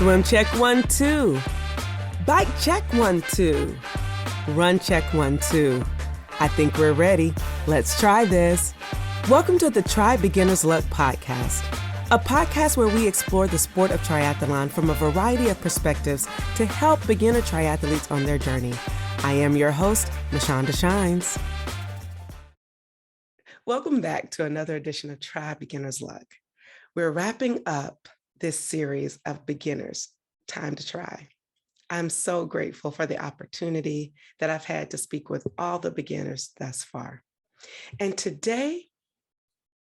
Swim check 1, 2. Bike check 1, 2. Run check 1, 2. I think we're ready. Let's try this. Welcome to the Tri Beginner's Luck podcast, a podcast where we explore the sport of triathlon from a variety of perspectives to help beginner triathletes on their journey. I am your host, Mashonda Shines. Welcome back to another edition of Tri Beginner's Luck. We're wrapping up this series of beginners, Time to Try. I'm so grateful for the opportunity that I've had to speak with all the beginners thus far. And today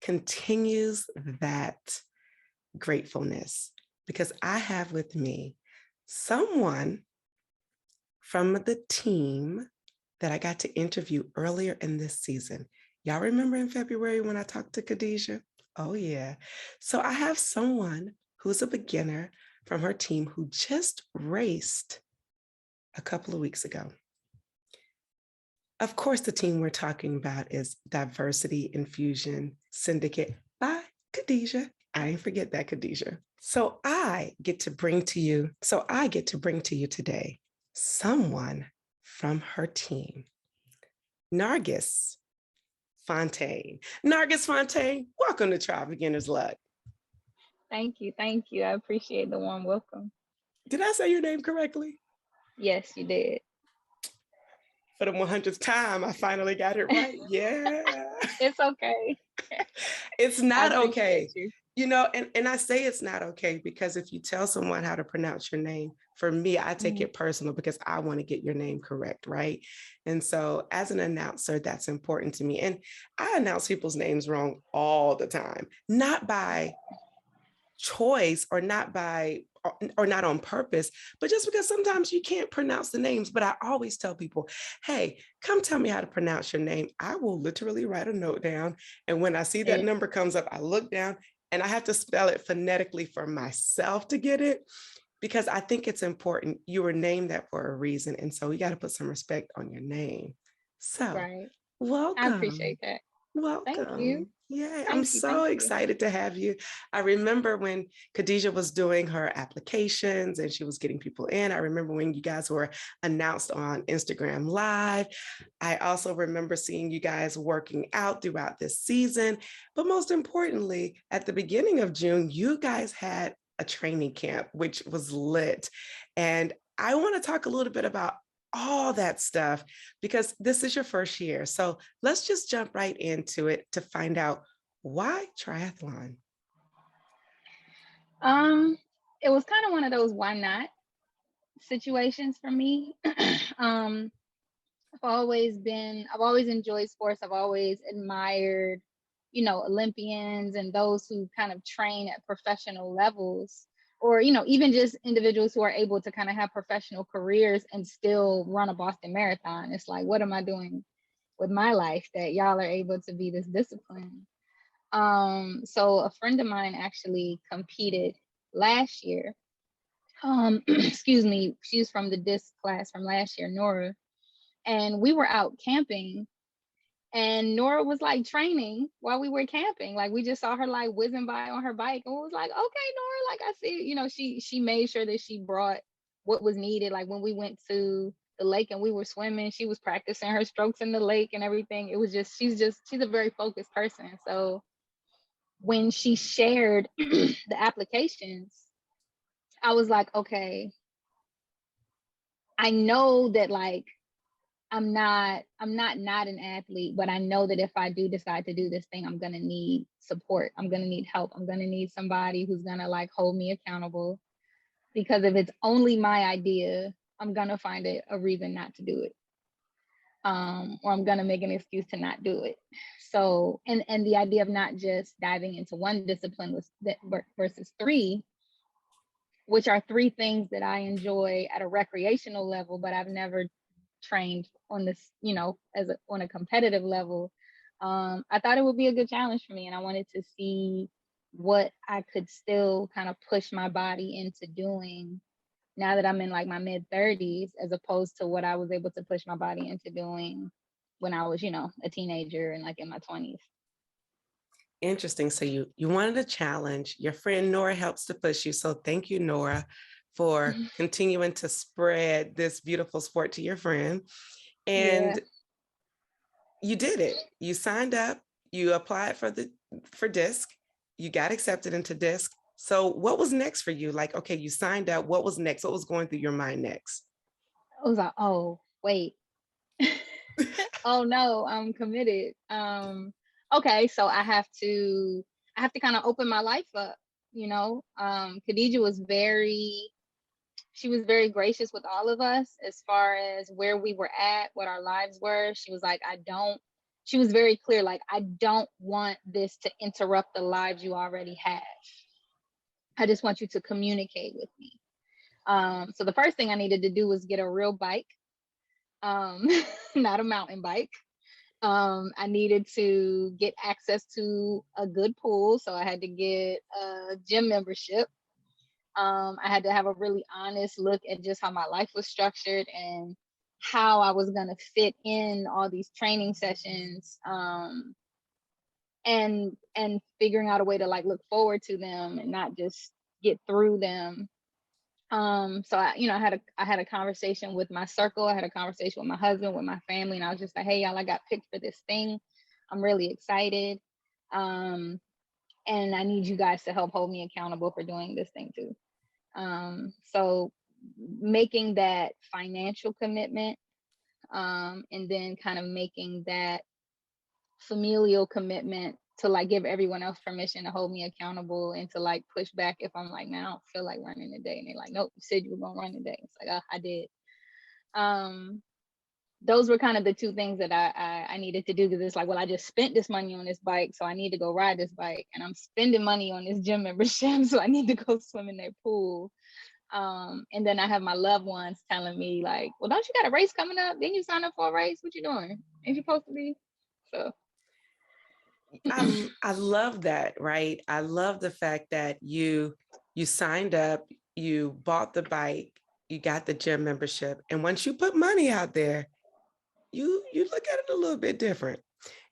continues that gratefulness because I have with me someone from the team that I got to interview earlier in this season. Y'all remember in February when I talked to Khadijah? Oh yeah. So I have someone who's a beginner from her team who just raced a couple of weeks ago. Of course, the team we're talking about is Diversity Infusion Syndicate by Khadijah. I didn't forget that, Khadijah. So I get to bring to you today someone from her team, Nargis Fontaine. Nargis Fontaine, welcome to Tri Beginner's Luck. Thank you. I appreciate the warm welcome. Did I say your name correctly? Yes, you did. For the 100th time, I finally got it right. Yeah. It's okay. It's not okay. You know, and I say it's not okay because if you tell someone how to pronounce your name, for me, I take it personal because I want to get your name correct, right? And so as an announcer, that's important to me. And I announce people's names wrong all the time, not by choice or not on purpose, but just because sometimes you can't pronounce the names. But I always tell people, hey, come tell me how to pronounce your name. I will literally write a note down. And when I see that number comes up, I look down and I have to spell it phonetically for myself to get it because I think it's important. You were named that for a reason. And so we got to put some respect on your name. So welcome. I appreciate that. Welcome. Thank you. Yeah, I'm so excited to have you. I remember when Khadijah was doing her applications and she was getting people in. I remember when you guys were announced on Instagram Live. I also remember seeing you guys working out throughout this season. But most importantly, at the beginning of June, you guys had a training camp, which was lit. And I want to talk a little bit about all that stuff, because this is your first year. So let's just jump right into it to find out why triathlon. It was kind of one of those why not situations for me. I've always enjoyed sports. I've always admired, Olympians and those who kind of train at professional levels. Or, even just individuals who are able to kind of have professional careers and still run a Boston Marathon. It's like, what am I doing with my life that y'all are able to be this disciplined? So a friend of mine actually competed last year. Excuse me, she's from the D.I.S.K class from last year, Nora. And we were out camping. And Nora was like training while we were camping. Like we just saw her like whizzing by on her bike and we was like, okay, Nora, like I see, she made sure that she brought what was needed. Like when we went to the lake and we were swimming, she was practicing her strokes in the lake and everything. It was just, she's a very focused person. So when she shared the applications, I was like, okay, I know that like, I'm not an athlete, but I know that if I do decide to do this thing, I'm going to need support. I'm going to need help. I'm going to need somebody who's going to like hold me accountable, because if it's only my idea, I'm going to find a reason not to do it. Or I'm going to make an excuse to not do it. So, and the idea of not just diving into one discipline versus three, which are three things that I enjoy at a recreational level, but I've never trained on this, on a competitive level. I thought it would be a good challenge for me, and I wanted to see what I could still kind of push my body into doing now that I'm in like my mid-30s, as opposed to what I was able to push my body into doing when I was, a teenager and like in my 20s. Interesting. So you wanted a challenge. Your friend Nora helps to push you. So thank you, Nora, for continuing to spread this beautiful sport to your friend. And Yeah. you did it. You signed up, you applied for D.I.S.K, you got accepted into D.I.S.K. So what was next for you? Like, okay, you signed up. What was next? What was going through your mind next? I was like, oh, wait. Oh no, I'm committed. Okay, so I have to kind of open my life up, you know. Khadija was she was very gracious with all of us as far as where we were at, what our lives were. She was like, she was very clear, like, I don't want this to interrupt the lives you already have. I just want you to communicate with me. So the first thing I needed to do was get a real bike, not a mountain bike. I needed to get access to a good pool, so I had to get a gym membership. I had to have a really honest look at just how my life was structured and how I was going to fit in all these training sessions, and figuring out a way to like look forward to them and not just get through them. So I had a conversation with my circle. I had a conversation with my husband, with my family, and I was just like, hey, y'all, I got picked for this thing. I'm really excited. And I need you guys to help hold me accountable for doing this thing too. So making that financial commitment, and then kind of making that familial commitment to like give everyone else permission to hold me accountable and to like push back if I'm like, man, I don't feel like running today. And they're like, nope, you said you were gonna run today. It's like, oh, I did. Those were kind of the two things that I needed to do, because it's like, well, I just spent this money on this bike, so I need to go ride this bike, and I'm spending money on this gym membership, so I need to go swim in their pool. And then I have my loved ones telling me like, well, don't you got a race coming up? Didn't you sign up for a race? What you doing? Ain't you supposed to be? So I love that, right? I love the fact that you signed up, you bought the bike, you got the gym membership, and once you put money out there, you look at it a little bit different.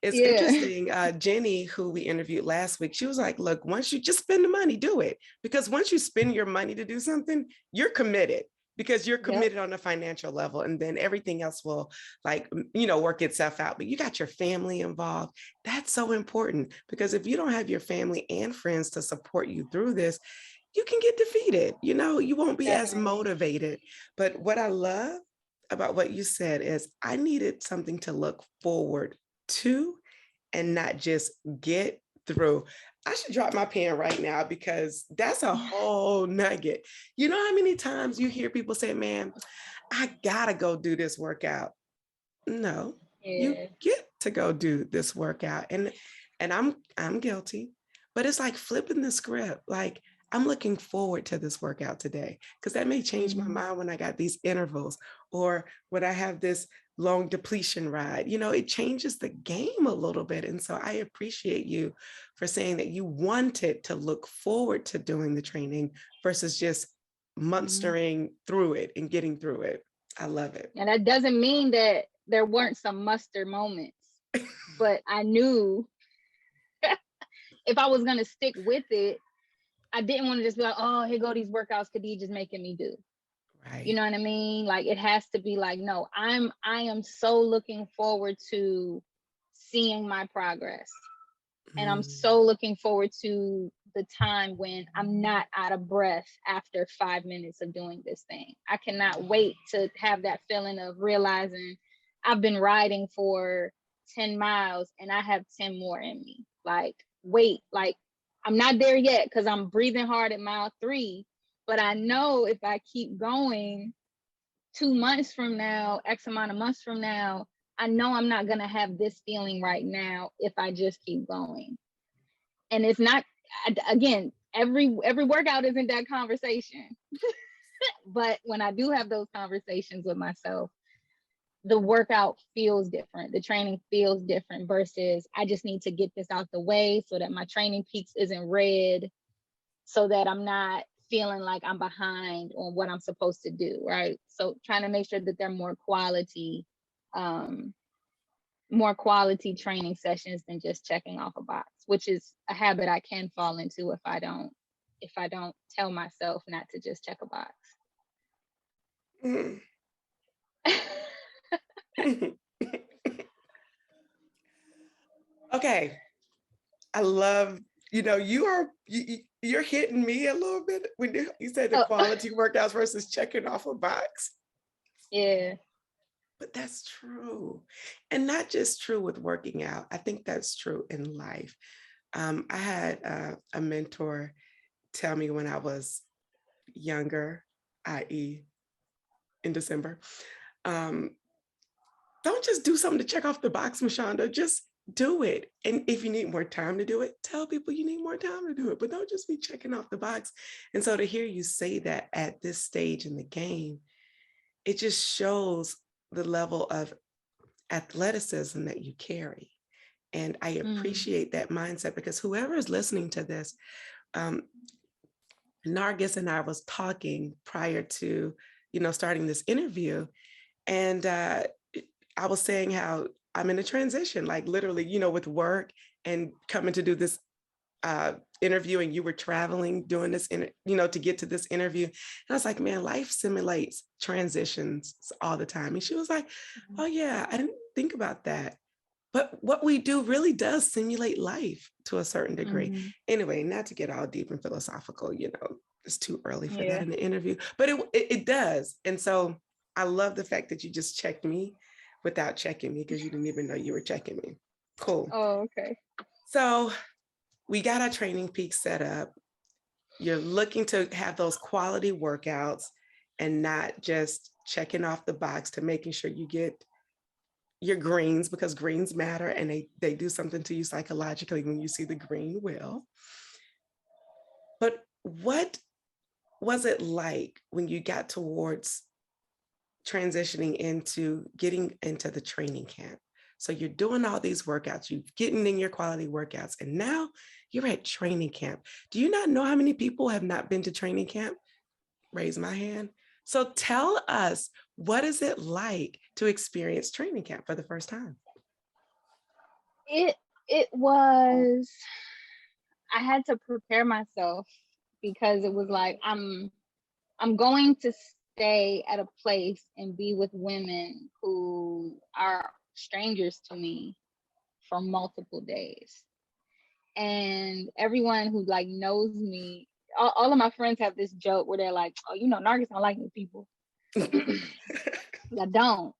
It's yeah. interesting. Jenny, who we interviewed last week, she was like, look, once you just spend the money, do it. Because once you spend your money to do something, you're committed, because you're Yep. committed on a financial level, and then everything else will like, work itself out. But you got your family involved. That's so important, because if you don't have your family and friends to support you through this, you can get defeated. You won't be as Definitely. motivated. But what I love about what you said is I needed something to look forward to and not just get through. I should drop my pen right now, because that's a whole nugget. You know how many times you hear people say, man, I gotta go do this workout. No, you Yeah. get to go do this workout. And I'm guilty, but it's like flipping the script. Like, I'm looking forward to this workout today, because that may change my mind when I got these intervals, or when I have this long depletion ride. It changes the game a little bit. And so I appreciate you for saying that you wanted to look forward to doing the training versus just monstering through it and getting through it. I love it. And that doesn't mean that there weren't some muster moments, but I knew if I was gonna stick with it, I didn't want to just be like, oh, here go these workouts Khadijah's making me do. You Right. know what I mean? Like, it has to be like, no, I am so looking forward to seeing my progress. And I'm so looking forward to the time when I'm not out of breath after 5 minutes of doing this thing. I cannot wait to have that feeling of realizing I've been riding for 10 miles and I have 10 more in me. Like, wait, like, I'm not there yet because I'm breathing hard at mile 3, but I know if I keep going 2 months from now, X amount of months from now, I know I'm not going to have this feeling right now if I just keep going. And it's not, again, every workout isn't that conversation. But when I do have those conversations with myself, the workout feels different. The training feels different versus I just need to get this out the way so that my training peaks isn't red, so that I'm not feeling like I'm behind on what I'm supposed to do, right? So trying to make sure that they're more quality training sessions than just checking off a box, which is a habit I can fall into if I don't tell myself not to just check a box. Mm. Okay. I love, you're hitting me a little bit when you said the Oh, quality workouts versus checking off a box. yeah. But that's true. And not just true with working out. I think that's true in life. I had a mentor tell me when I was younger, i.e., in December, um, don't just do something to check off the box, Mashonda. Just do it. And if you need more time to do it, tell people you need more time to do it, but don't just be checking off the box. And so to hear you say that at this stage in the game, it just shows the level of athleticism that you carry. And I appreciate that mindset, because whoever is listening to this, Nargis and I was talking prior to, starting this interview. And I was saying how I'm in a transition, like literally, with work and coming to do this interview, and you were traveling doing this, to get to this interview. And I was like, man, life simulates transitions all the time. And she was like, oh yeah, I didn't think about that. But what we do really does simulate life to a certain degree. Anyway, not to get all deep and philosophical, it's too early for that in the interview, but it does. And so I love the fact that you just checked me without checking me, because you didn't even know you were checking me. Cool. Oh, okay. So we got our training peak set up. You're looking to have those quality workouts and not just checking off the box, to making sure you get your greens, because greens matter, and they do something to you psychologically when you see the green wheel. But what was it like when you got towards transitioning into getting into the training camp? So you're doing all these workouts, you're getting in your quality workouts, and now you're at training camp. Do you not know how many people have not been to training camp? Raise my hand. So tell us, what is it like to experience training camp for the first time? It was, I had to prepare myself, because it was like I'm going to stay at a place and be with women who are strangers to me for multiple days. And everyone who like knows me, all of my friends have this joke where they're like, oh, Nargis don't like new people. I don't.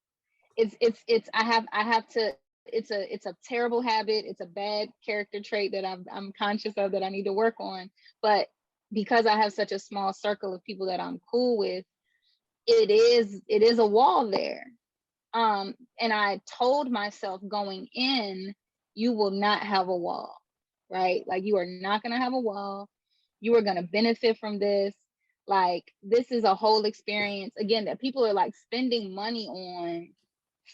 I have to, it's a terrible habit. It's a bad character trait that I'm conscious of, that I need to work on. But because I have such a small circle of people that I'm cool with, it is a wall there. And I told myself going in, you will not have a wall, right? Like, you are not going to have a wall. You are going to benefit from this. Like, this is a whole experience, again, that people are like spending money on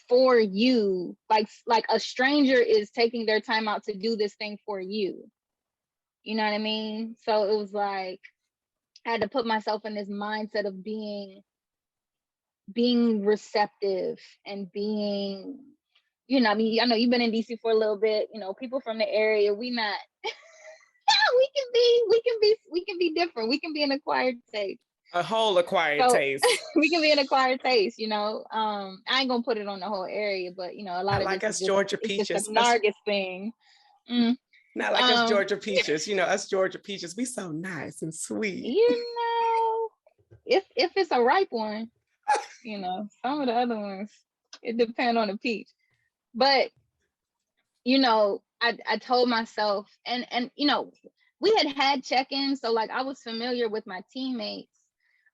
for you. Like a stranger is taking their time out to do this thing for you. You know what I mean? So it was like, I had to put myself in this mindset of being receptive and being, I mean, I know you've been in DC for a little bit, people from the area, we not we can be different. We can be an acquired taste. A whole acquired taste. We can be an acquired taste, I ain't gonna put it on the whole area, but a lot Not of like this us is just, Georgia it's peaches. just a Nargis thing. Not like us Georgia peaches. Us Georgia peaches, we so nice and sweet. If it's a ripe one, some of the other ones, it depends on the peach. But I told myself, and we had check-ins, so like I was familiar with my teammates,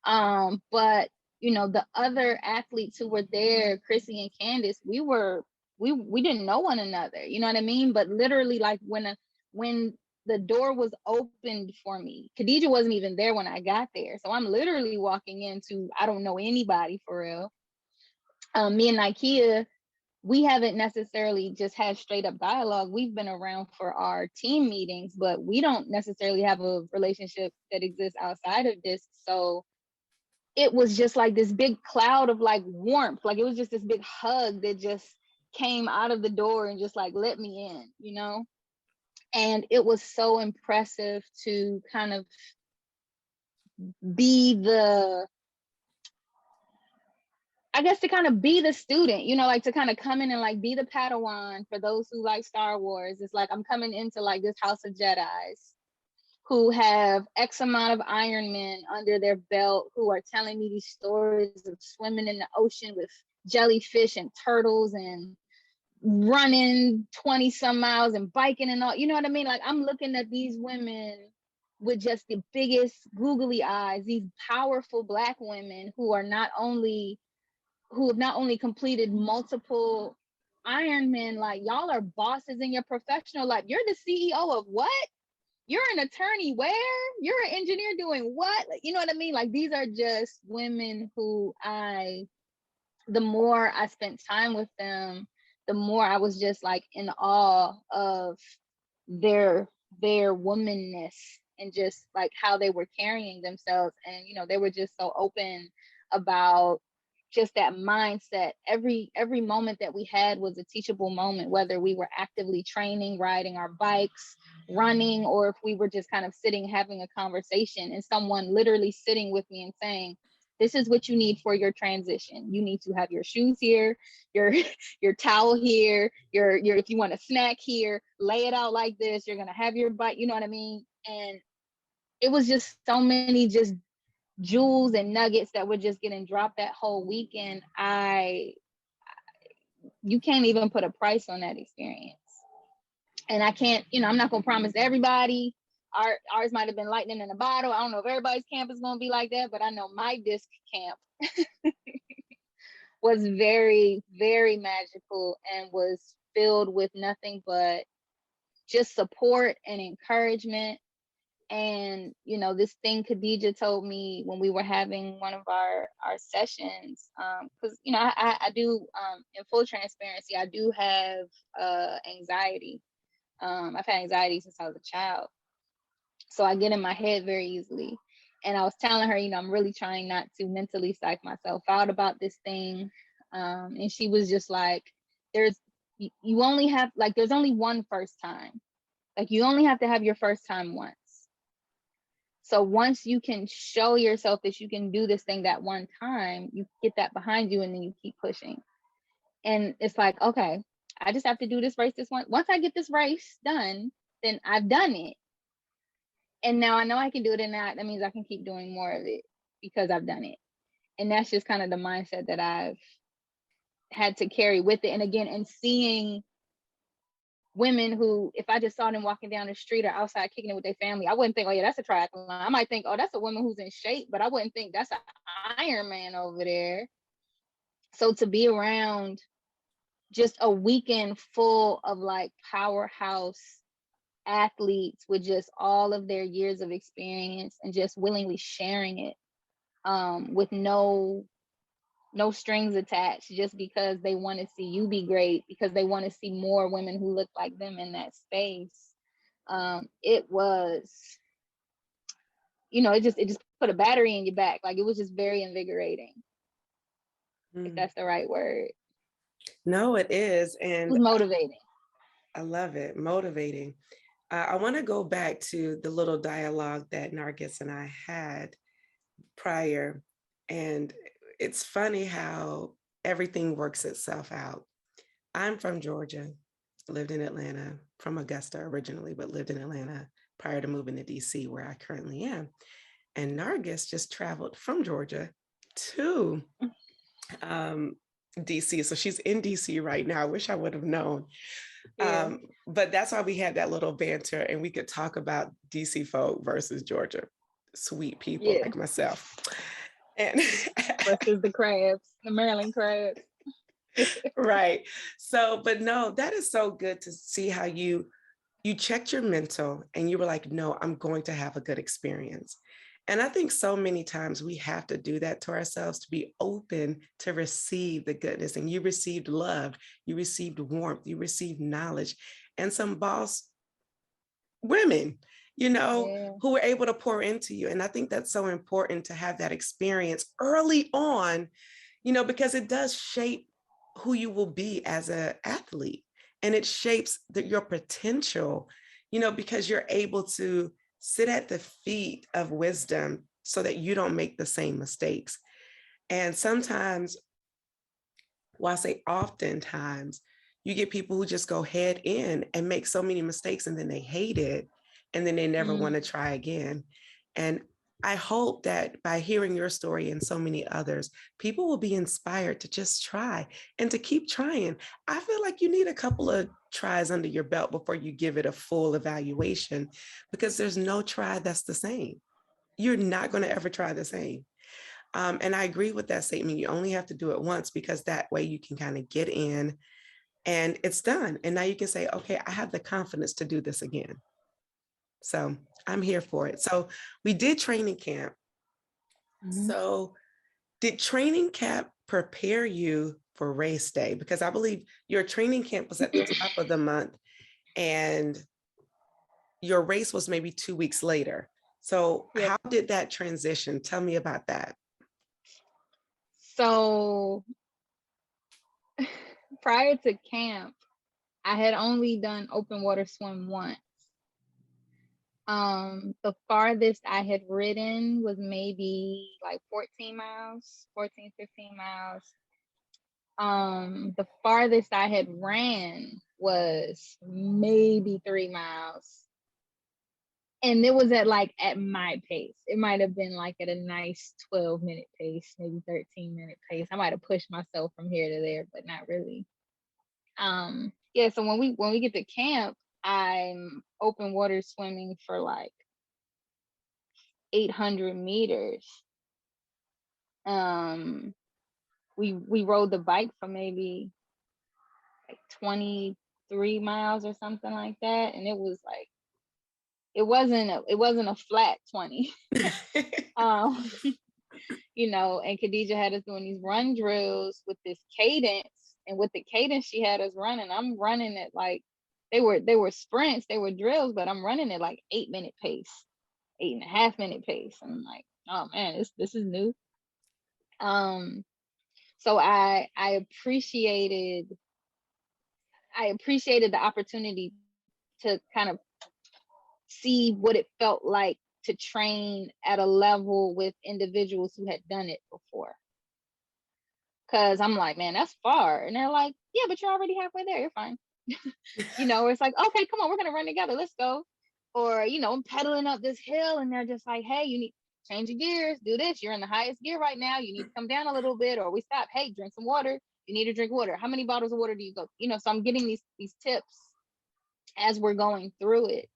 but the other athletes who were there, Chrissy and Candace, we didn't know one another, you know what I mean? But literally, like when the door was opened for me, Khadija wasn't even there when I got there, so I'm literally walking into, I don't know anybody for real. Me and Ikea, we haven't necessarily just had straight up dialogue. We've been around for our team meetings, but we don't necessarily have a relationship that exists outside of this. So it was just like this big cloud of like warmth. Like, it was just this big hug that just came out of the door and just like let me in, And it was so impressive to kind of be I guess to kind of be the student, you know, like to kind of come in and like be the Padawan for those who like Star Wars. It's like I'm coming into like this house of Jedis who have X amount of Iron Men under their belt, who are telling me these stories of swimming in the ocean with jellyfish and turtles and running 20 some miles and biking and all, you know what I mean? Like I'm looking at these women with just the biggest googly eyes, these powerful Black women who have not only completed multiple Ironman, like y'all are bosses in your professional life. You're the CEO of what? You're an attorney where? You're an engineer doing what? Like, you know what I mean? Like these are just women who the more I spent time with them, the more I was just like in awe of their womanness and just like how they were carrying themselves. And, you know, they were just so open about just that mindset. Every moment that we had was a teachable moment, whether we were actively training, riding our bikes, running, or if we were just kind of sitting, having a conversation and someone literally sitting with me and saying, this is what you need for your transition. You need to have your shoes here, your towel here, your if you want a snack here, lay it out like this. You're gonna have your bike, you know what I mean? And it was just so many just jewels and nuggets that were just getting dropped that whole weekend. You can't even put a price on that experience. And I can't, you know, I'm not gonna promise everybody. Ours might have been lightning in a bottle. I don't know if everybody's camp is gonna be like that, but I know my D.I.S.K camp was very, very magical and was filled with nothing but just support and encouragement. And, you know, this thing Khadija told me when we were having one of our sessions, because, you know, I do, in full transparency, I do have anxiety. I've had anxiety since I was a child. So I get in my head very easily. And I was telling her, you know, I'm really trying not to mentally psych myself out about this thing. And she was just like, you only have, like, there's only one first time. Like, you only have to have your first time once. So once you can show yourself that you can do this thing that one time, you get that behind you and then you keep pushing. And it's like, okay, I just have to do this race this one. Once I get this race done, then I've done it. And now I know I can do it, and that means I can keep doing more of it because I've done it. And that's just kind of the mindset that I've had to carry with it. And again, and seeing women who, if I just saw them walking down the street or outside kicking it with their family, I wouldn't think, oh yeah, that's a triathlon. I might think, oh, that's a woman who's in shape, but I wouldn't think that's an Iron Man over there. So to be around just a weekend full of like powerhouse athletes with just all of their years of experience and just willingly sharing it with no strings attached, just because they want to see you be great, because they want to see more women who look like them in that space. It was, you know, it just put a battery in your back. Like, it was just very invigorating, if that's the right word. No, it is. And it was motivating. I love it. Motivating. I want to go back to the little dialogue that Nargis and I had prior. And it's funny how everything works itself out. I'm from Georgia, lived in Atlanta, from Augusta originally, but lived in Atlanta prior to moving to DC, where I currently am. And Nargis just traveled from Georgia to DC. So she's in DC right now. I wish I would have known. Yeah. But that's why we had that little banter, and we could talk about DC folk versus Georgia sweet people like myself. And versus the crabs, the Maryland crabs. Right. So, but no, that is so good to see how you checked your mental and you were like, no, I'm going to have a good experience. And I think so many times we have to do that to ourselves, to be open to receive the goodness. And you received love, you received warmth, you received knowledge, and some boss women, you know, who were able to pour into you. And I think that's so important to have that experience early on, you know, because it does shape who you will be as an athlete. And it shapes your potential, you know, because you're able to sit at the feet of wisdom so that you don't make the same mistakes. And sometimes Well, I say oftentimes you get people who just go head in and make so many mistakes and then they hate it and then they never want to try again. And I hope that by hearing your story and so many others, people will be inspired to just try and to keep trying. I feel like you need a couple of tries under your belt before you give it a full evaluation, because there's no try that's the same. You're not going to ever try the same. And I agree with that statement. You only have to do it once, because that way you can kind of get in and it's done. And now you can say, okay, I have the confidence to do this again. So I'm here for it. So we did training camp. So did training camp prepare you for race day? Because I believe your training camp was at the top of the month and your race was maybe 2 weeks later. So how did that transition? Tell me about that. So prior to camp, I had only done open water swim once. The farthest I had ridden was maybe like 14 miles, 14, 15 miles. The farthest I had ran was maybe 3 miles. And it was at my pace. It might have been like at a nice 12-minute pace, maybe 13-minute pace. I might have pushed myself from here to there, but not really. Yeah, so when we get to camp, I'm open water swimming for like 800 meters. We rode the bike for maybe like 23 miles or something like that, and it was like it wasn't a flat 20. You know, and Khadija had us doing these run drills with this cadence, and with the cadence she had us running, I'm running at like they were sprints, they were drills, but I'm running at like 8-minute pace, 8.5-minute pace. And I'm like, oh man, this is new. So I appreciated the opportunity to kind of see what it felt like to train at a level with individuals who had done it before. Cause I'm like, man, that's far. And they're like, yeah, but you're already halfway there. You're fine. You know, it's like, okay, come on, we're going to run together. Let's go. Or, you know, I'm pedaling up this hill and they're just like, hey, you need to change your gears, do this. You're in the highest gear right now. You need to come down a little bit, or we stop. Hey, drink some water. You need to drink water. How many bottles of water do you go? You know, so I'm getting these tips as we're going through it.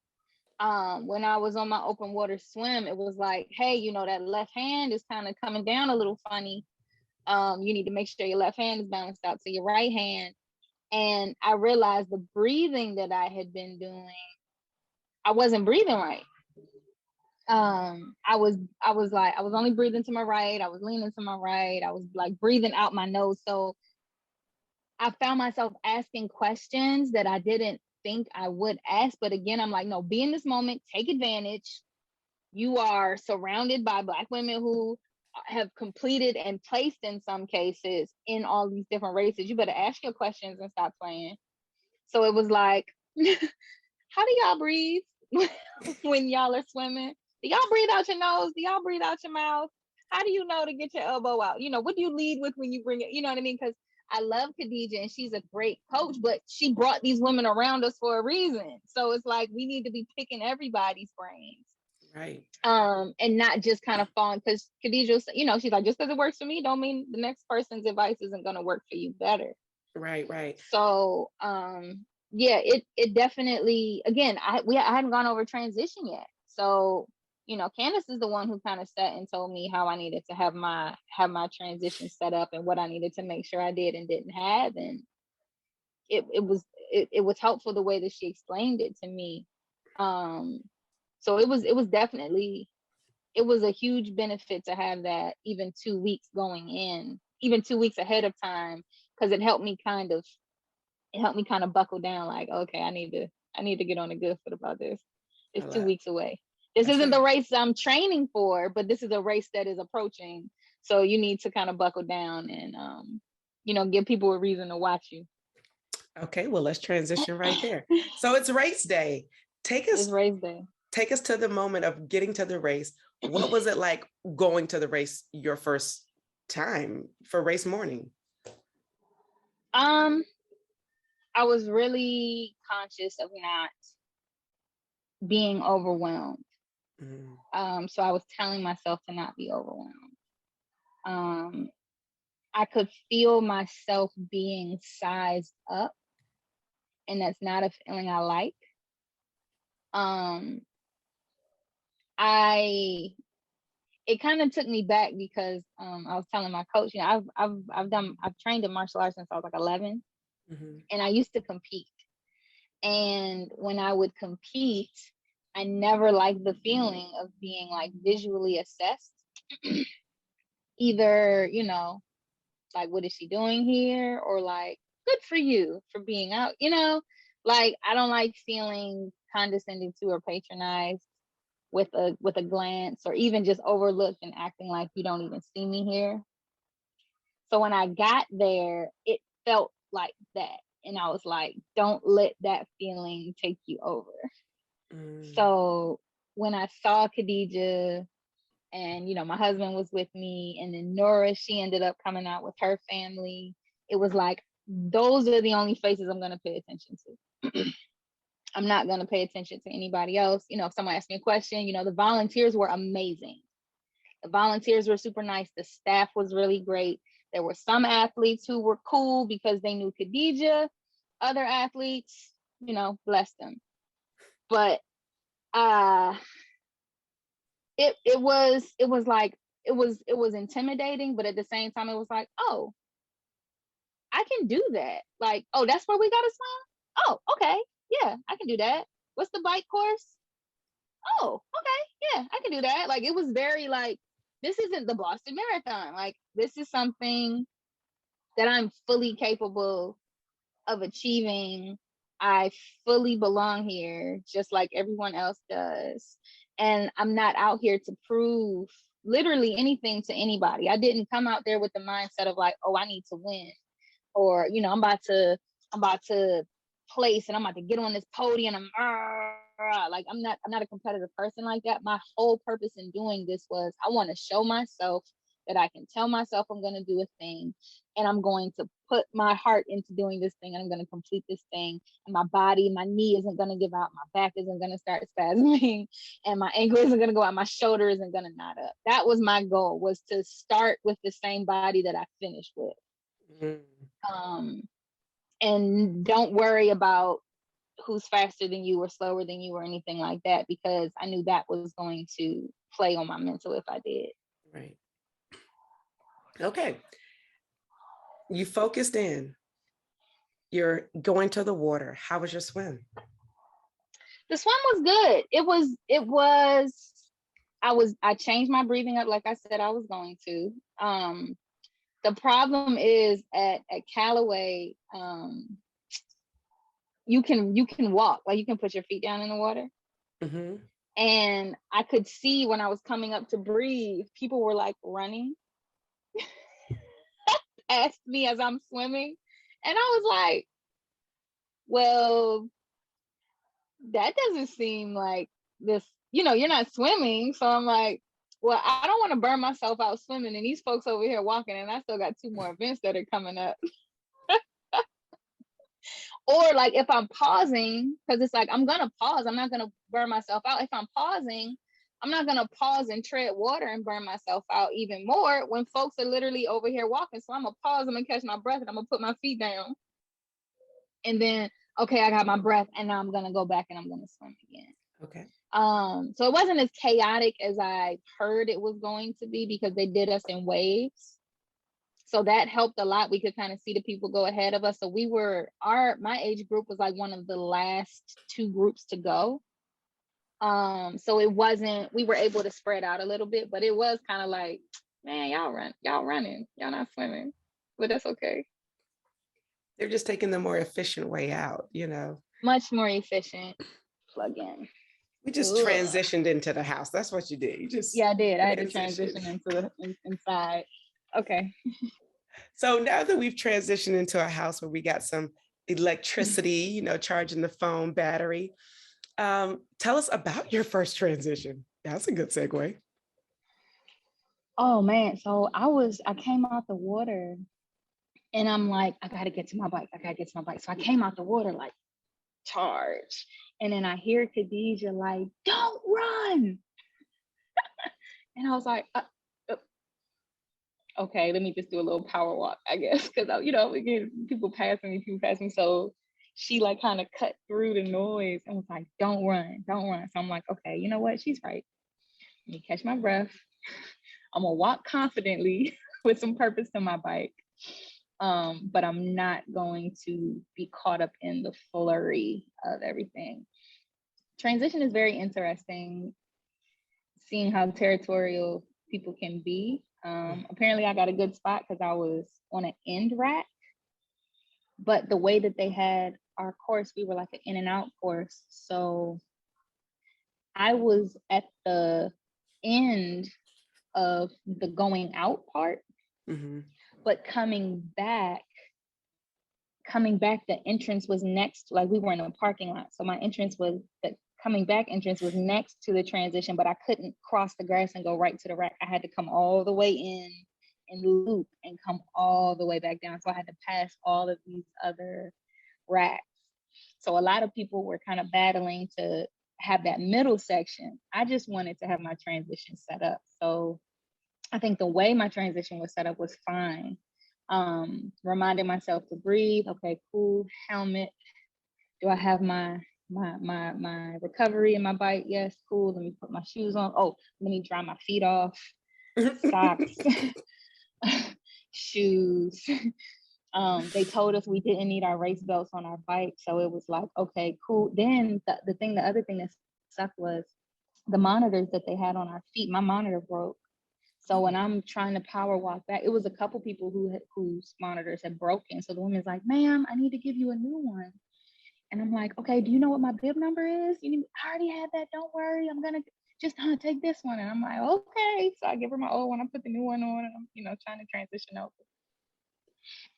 When I was on my open water swim, it was like, hey, you know, that left hand is kind of coming down a little funny. You need to make sure your left hand is balanced out to your right hand. And I realized the breathing that I had been doing, I wasn't breathing right. I was only breathing to my right. I was leaning to my right. I was like breathing out my nose. So I found myself asking questions that I didn't think I would ask. But again, I'm like, no, be in this moment, take advantage. You are surrounded by Black women who have completed and placed in some cases in all these different races. You better ask your questions and stop playing. So it was like, how do y'all breathe when y'all are swimming? Do y'all breathe out your nose? Do y'all breathe out your mouth? How do you know to get your elbow out? You know, what do you lead with when you bring it? You know what I mean? Because I love Khadija and she's a great coach, but she brought these women around us for a reason. So it's like we need to be picking everybody's brains. Right. And not just kind of falling, because Khadija, you know, she's like, just because it works for me don't mean the next person's advice isn't going to work for you better. Right. So yeah, it definitely, again, I hadn't gone over transition yet. So, you know, Candace is the one who kind of sat and told me how I needed to have my transition set up and what I needed to make sure I did and didn't have. And it was helpful the way that she explained it to me. So it was definitely, it was a huge benefit to have that even 2 weeks going in, even 2 weeks ahead of time, because it helped me kind of buckle down, like, okay, I need to get on a good foot about this. It's 2 weeks away. This isn't the race I'm training for, but this is a race that is approaching. So you need to kind of buckle down and, you know, give people a reason to watch you. Okay, well, let's transition right there. So it's race day. It's race day. Take us to the moment of getting to the race. What was it like going to the race your first time for race morning? I was really conscious of not being overwhelmed. So I was telling myself to not be overwhelmed. I could feel myself being sized up, and that's not a feeling I like. It kind of took me back because I was telling my coach, you know, I've trained in martial arts since I was like 11, and I used to compete. And when I would compete, I never liked the feeling of being like visually assessed. Either, you know, like, what is she doing here? Or like, good for you for being out, you know, like, I don't like feeling condescended to or patronized with a glance, or even just overlooked and acting like you don't even see me here. So when I got there, it felt like that. And I was like, don't let that feeling take you over. So when I saw Khadija, and, you know, my husband was with me, and then Nora, she ended up coming out with her family. It was like, those are the only faces I'm going to pay attention to. I'm not going to pay attention to anybody else. You know, if someone asked me a question, you know, the volunteers were amazing. The volunteers were super nice. The staff was really great. There were some athletes who were cool because they knew Khadija. Other athletes, you know, bless them. But it was intimidating, but at the same time, it was like, oh, I can do that. Like, oh, that's where we gotta swim? Oh, okay. Yeah, I can do that. What's the bike course? Oh, okay. Yeah, I can do that. Like, it was very like, this isn't the Boston Marathon. Like, this is something that I'm fully capable of achieving. I fully belong here, just like everyone else does. And I'm not out here to prove literally anything to anybody. I didn't come out there with the mindset of like, oh, I need to win, or, you know, I'm about to place and I'm about to get on this podium. Like, I'm not a competitive person like that. My whole purpose in doing this was, I want to show myself that I can tell myself I'm going to do a thing, and I'm going to put my heart into doing this thing, and I'm going to complete this thing. And my body, my knee isn't going to give out, my back isn't going to start spasming, and my ankle isn't going to go out, my shoulder isn't going to knot up. That was my goal, was to start with the same body that I finished with. And don't worry about who's faster than you or slower than you or anything like that, because I knew that was going to play on my mental if I did. Right. Okay. You focused in. You're going to the water. How was your swim? The swim was good. I changed my breathing up like I said I was going to. The problem is at Callaway, you can walk, like you can put your feet down in the water. And I could see when I was coming up to breathe, people were like running past me as I'm swimming. And I was like, well, that doesn't seem like this, you know, you're not swimming. So I'm like, well, I don't want to burn myself out swimming, and these folks over here walking, and I still got 2 more events that are coming up. Or like, if I'm pausing, because it's like, I'm gonna pause, I'm not gonna burn myself out. If I'm pausing, I'm not gonna pause and tread water and burn myself out even more when folks are literally over here walking. So I'm gonna pause, I'm gonna catch my breath, and I'm gonna put my feet down, and then, okay, I got my breath, and now I'm gonna go back and I'm gonna swim again. Okay. So it wasn't as chaotic as I heard it was going to be, because they did us in waves. So that helped a lot. We could kind of see the people go ahead of us. So my age group was like one of the last 2 groups to go. So we were able to spread out a little bit, but it was kind of like, man, y'all running, y'all not swimming, but that's okay. They're just taking the more efficient way out, you know. Much more efficient. Plug in. We just transitioned into the house. That's what you did. Yeah, I did. I had to transition into inside. Okay. So now that we've transitioned into a house where we got some electricity, you know, charging the phone battery, tell us about your first transition. That's a good segue. Oh man, so I came out the water And I'm like, I gotta get to my bike. I gotta get to my bike. So I came out the water like, charge. And then I hear Khadijah like, don't run. And I was like, okay, let me just do a little power walk, I guess. Cause again, people pass me. So she like kind of cut through the noise and was like, don't run. So I'm like, okay, you know what? She's right. Let me catch my breath. I'm gonna walk confidently with some purpose to my bike. But I'm not going to be caught up in the flurry of everything. Transition is very interesting, seeing how territorial people can be. Apparently I got a good spot because I was on an end rack, but the way that they had our course, we were like an in and out course. So I was at the end of the going out part, but coming back, the entrance was next, like we were in a parking lot. So my entrance was, the coming back entrance was next to the transition, but I couldn't cross the grass and go right to the rack. I had to come all the way in and loop and come all the way back down. So I had to pass all of these other racks. So a lot of people were kind of battling to have that middle section. I just wanted to have my transition set up. So I think the way my transition was set up was fine. Reminding myself to breathe. Okay, cool. Helmet. Do I have my recovery in my bike? Yes, cool. Let me put my shoes on. Oh, let me dry my feet off. Socks, shoes. They told us we didn't need our race belts on our bike, so it was like, okay, cool. Then the other thing that sucked was the monitors that they had on our feet. My monitor broke. So when I'm trying to power walk back, it was a couple people whose monitors had broken. So the woman's like, ma'am, I need to give you a new one. And I'm like, okay, do you know what my bib number is? I already had that. Don't worry. I'm going to just take this one. And I'm like, okay. So I give her my old one. I put the new one on and I'm, trying to transition over.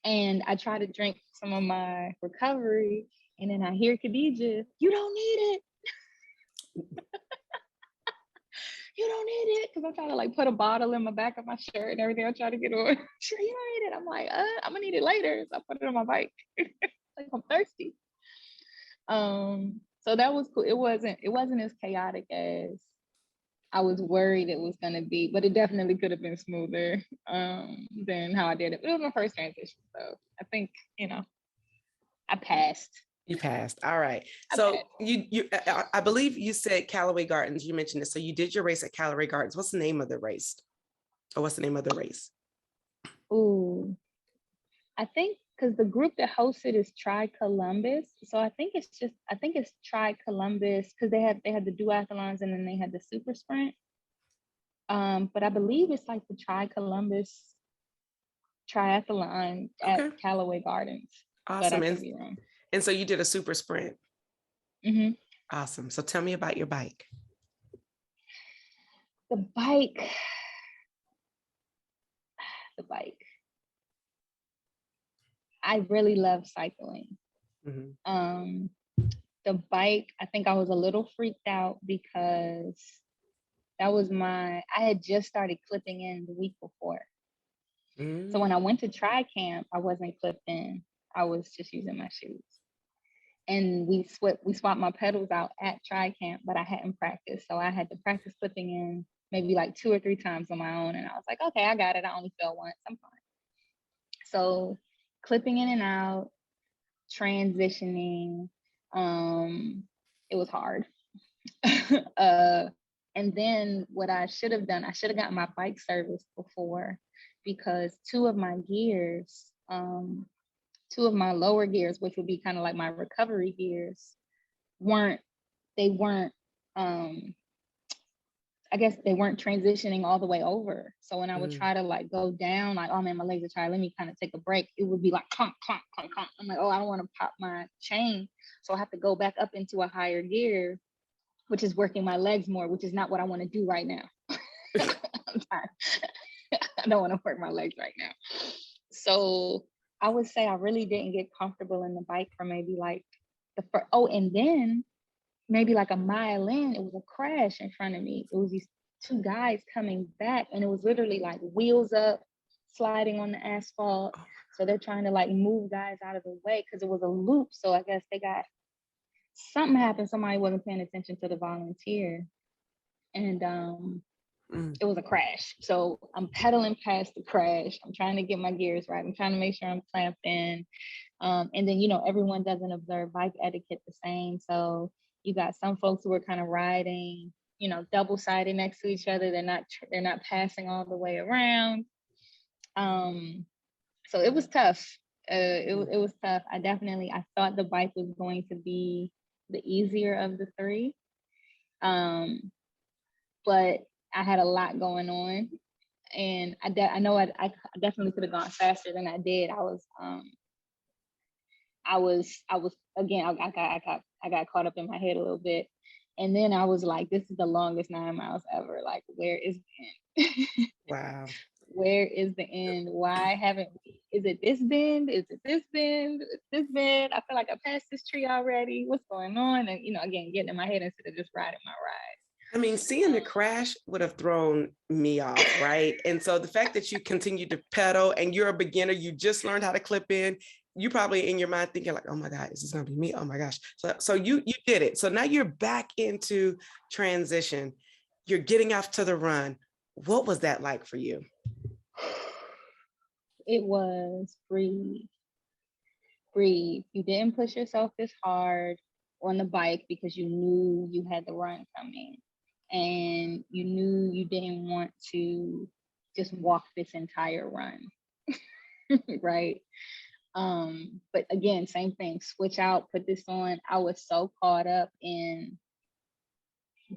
And I try to drink some of my recovery. And then I hear Khadijah, you don't need it. You don't need it, because I'm trying to like put a bottle in my back of my shirt and everything. I'm trying to get on. Sure, you don't need it. I'm like, I'm gonna need it later. So I put it on my bike. Like I'm thirsty. So that was cool. It wasn't as chaotic as I was worried it was gonna be, but it definitely could have been smoother than how I did it. It was my first transition, so I think I passed. You passed. All right. So I believe you said Callaway Gardens. You mentioned it. So you did your race at Callaway Gardens. What's the name of the race? Or what's the name of the race? Ooh, I think because the group that hosted is Tri Columbus. So I think it's Tri Columbus because they had the duathlons and then they had the super sprint. But I believe it's like the Tri Columbus triathlon at Callaway Gardens. Awesome. But I could be wrong. And so you did a super sprint. Mm-hmm. Awesome. So tell me about your bike. The bike. I really love cycling. Mm-hmm. The bike, I think I was a little freaked out because I had just started clipping in the week before. Mm-hmm. So when I went to Tri Camp, I wasn't clipped in. I was just using my shoes. And we swapped my pedals out at Tri Camp, but I hadn't practiced. So I had to practice clipping in maybe like 2 or 3 times on my own. And I was like, okay, I got it. I only fell once. I'm fine. So clipping in and out, transitioning, it was hard. And then what I should have done, I should have gotten my bike serviced before, because 2 of my gears, 2 of my lower gears, which would be kind of like my recovery gears, weren't I guess they weren't transitioning all the way over. So when I would try to like go down, like, oh man, my legs are tired, let me kind of take a break, it would be like clunk, clunk, clunk, clunk. I'm like, oh, I don't want to pop my chain. So I have to go back up into a higher gear, which is working my legs more, which is not what I want to do right now. I'm tired. I don't want to work my legs right now. So I would say I really didn't get comfortable in the bike for maybe like and then maybe like a mile in, it was a crash in front of me. It was these 2 guys coming back, and it was literally like wheels up, sliding on the asphalt. So they're trying to like move guys out of the way because it was a loop. So I guess something happened. Somebody wasn't paying attention to the volunteer. And it was a crash. So I'm pedaling past the crash. I'm trying to get my gears right. I'm trying to make sure I'm clamped in. And then, everyone doesn't observe bike etiquette the same. So you got some folks who are kind of riding, double-sided next to each other. They're not passing all the way around. So it was tough. It was tough. I thought the bike was going to be the easier of the three. But I had a lot going on, and I know I definitely could have gone faster than I did. I got caught up in my head a little bit, and then I was like, this is the longest 9 miles ever. Like, where is the end? Wow. Where is the end? Why haven't we? Is it this bend? Is it this bend? It's this bend. I feel like I passed this tree already. What's going on? And again, getting in my head instead of just riding my ride. I mean, seeing the crash would have thrown me off, right? And so the fact that you continue to pedal and you're a beginner, you just learned how to clip in, you probably in your mind thinking like, oh my God, is this gonna be me? Oh my gosh. So you did it. So now you're back into transition. You're getting off to the run. What was that like for you? It was breathe. You didn't push yourself this hard on the bike because you knew you had the run coming. And you knew you didn't want to just walk this entire run, right? But again, same thing, switch out, put this on. I was so caught up in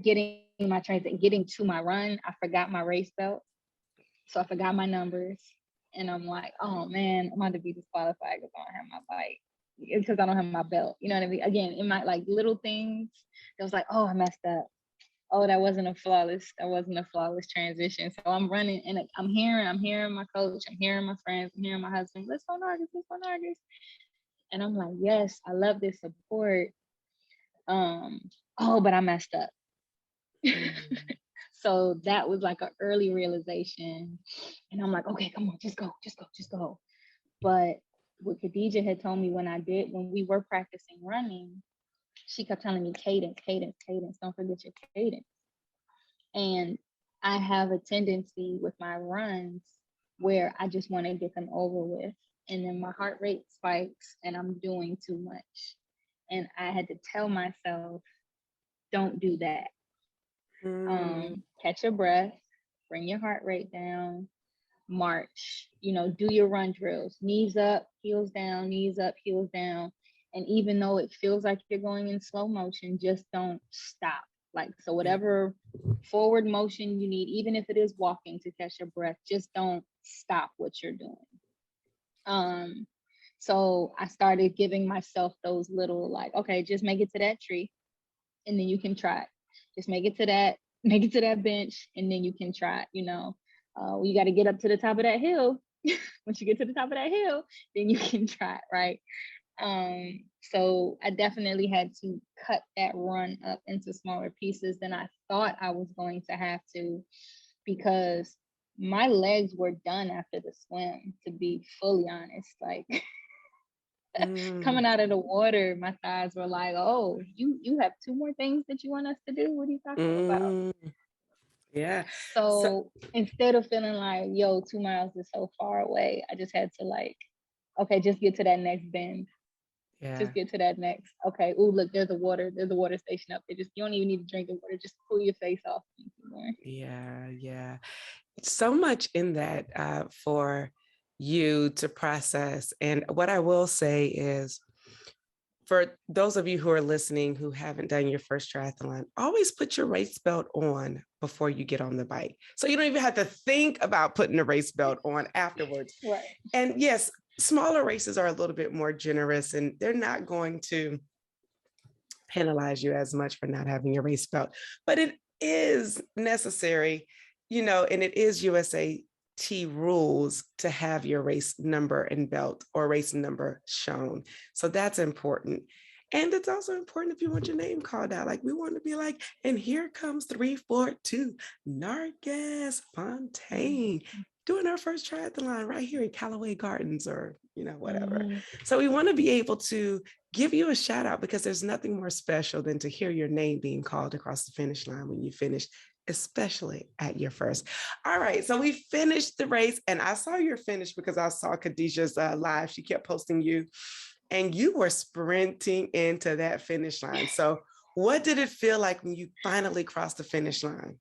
getting my transit, getting to my run. I forgot my race belt. So I forgot my numbers. And I'm like, oh man, I'm about to be disqualified because I don't have my bike. Because I don't have my belt. You know what I mean? Again, in my like little things, it was like, oh, I messed up. Oh, that wasn't a flawless transition. So I'm running and I'm hearing my coach, I'm hearing my friends, I'm hearing my husband, let's go Nargis. And I'm like, yes, I love this support. But I messed up. So that was like an early realization. And I'm like, okay, come on, just go. But what Khadija had told me when we were practicing running, she kept telling me cadence, don't forget your cadence. And I have a tendency with my runs where I just want to get them over with. And then my heart rate spikes and I'm doing too much. And I had to tell myself, don't do that. Catch your breath, bring your heart rate down, march, do your run drills, knees up, heels down, knees up, heels down. And even though it feels like you're going in slow motion, just don't stop. Like, so whatever forward motion you need, even if it is walking to catch your breath, just don't stop what you're doing. So I started giving myself those little like, okay, just make it to that tree and then you can try it. Just make it to that bench and then you can try it, you got to get up to the top of that hill. Once you get to the top of that hill, then you can try it, right? So I definitely had to cut that run up into smaller pieces than I thought I was going to have to, because my legs were done after the swim, to be fully honest. Like coming out of the water, my thighs were like, oh, you have 2 more things that you want us to do? What are you talking about? Yeah. So instead of feeling like, yo, 2 miles is so far away, I just had to like, okay, just get to that next bend. Yeah. Just get to that next. Okay. Oh, look, there's a water station up there. You don't even need to drink the water. Just cool your face off. Yeah. So much in that for you to process. And what I will say is, for those of you who are listening who haven't done your first triathlon, always put your race belt on before you get on the bike. So you don't even have to think about putting the race belt on afterwards. Right. And yes, smaller races are a little bit more generous and they're not going to penalize you as much for not having your race belt, but it is necessary, and it is USAT rules to have your race number and belt or race number shown. So that's important. And it's also important if you want your name called out. Like, we want to be like, and here comes 342 Nargis Fontaine doing her first triathlon right here in Callaway Gardens or whatever. Mm-hmm. So we want to be able to give you a shout out because there's nothing more special than to hear your name being called across the finish line when you finish, especially at your first. All right, so we finished the race, and I saw your finish because I saw Khadijah's live. She kept posting you, and you were sprinting into that finish line. So what did it feel like when you finally crossed the finish line?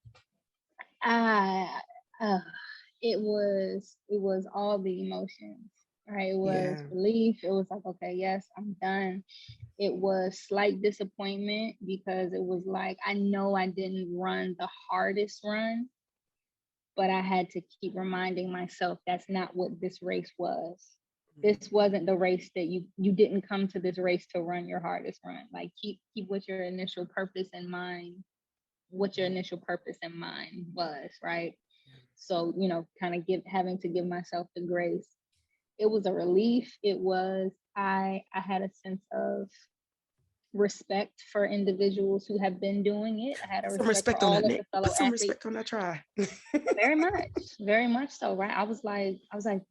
It was all the emotions, right? It was Yeah. relief. It was like, okay, yes, I'm done. It was slight disappointment because it was like, I know I didn't run the hardest run, but I had to keep reminding myself that's not what this race was. This wasn't the race that you didn't come to this race to run your hardest run. Like keep what your initial purpose in mind, what your initial purpose in mind was, right? So, kind of having to give myself the grace. It was a relief. It was, I had a sense of respect for individuals who have been doing it. I had a Some respect for respect on all that of name. the fellow Put some athletes. respect on that try. Very much so, right? I was like,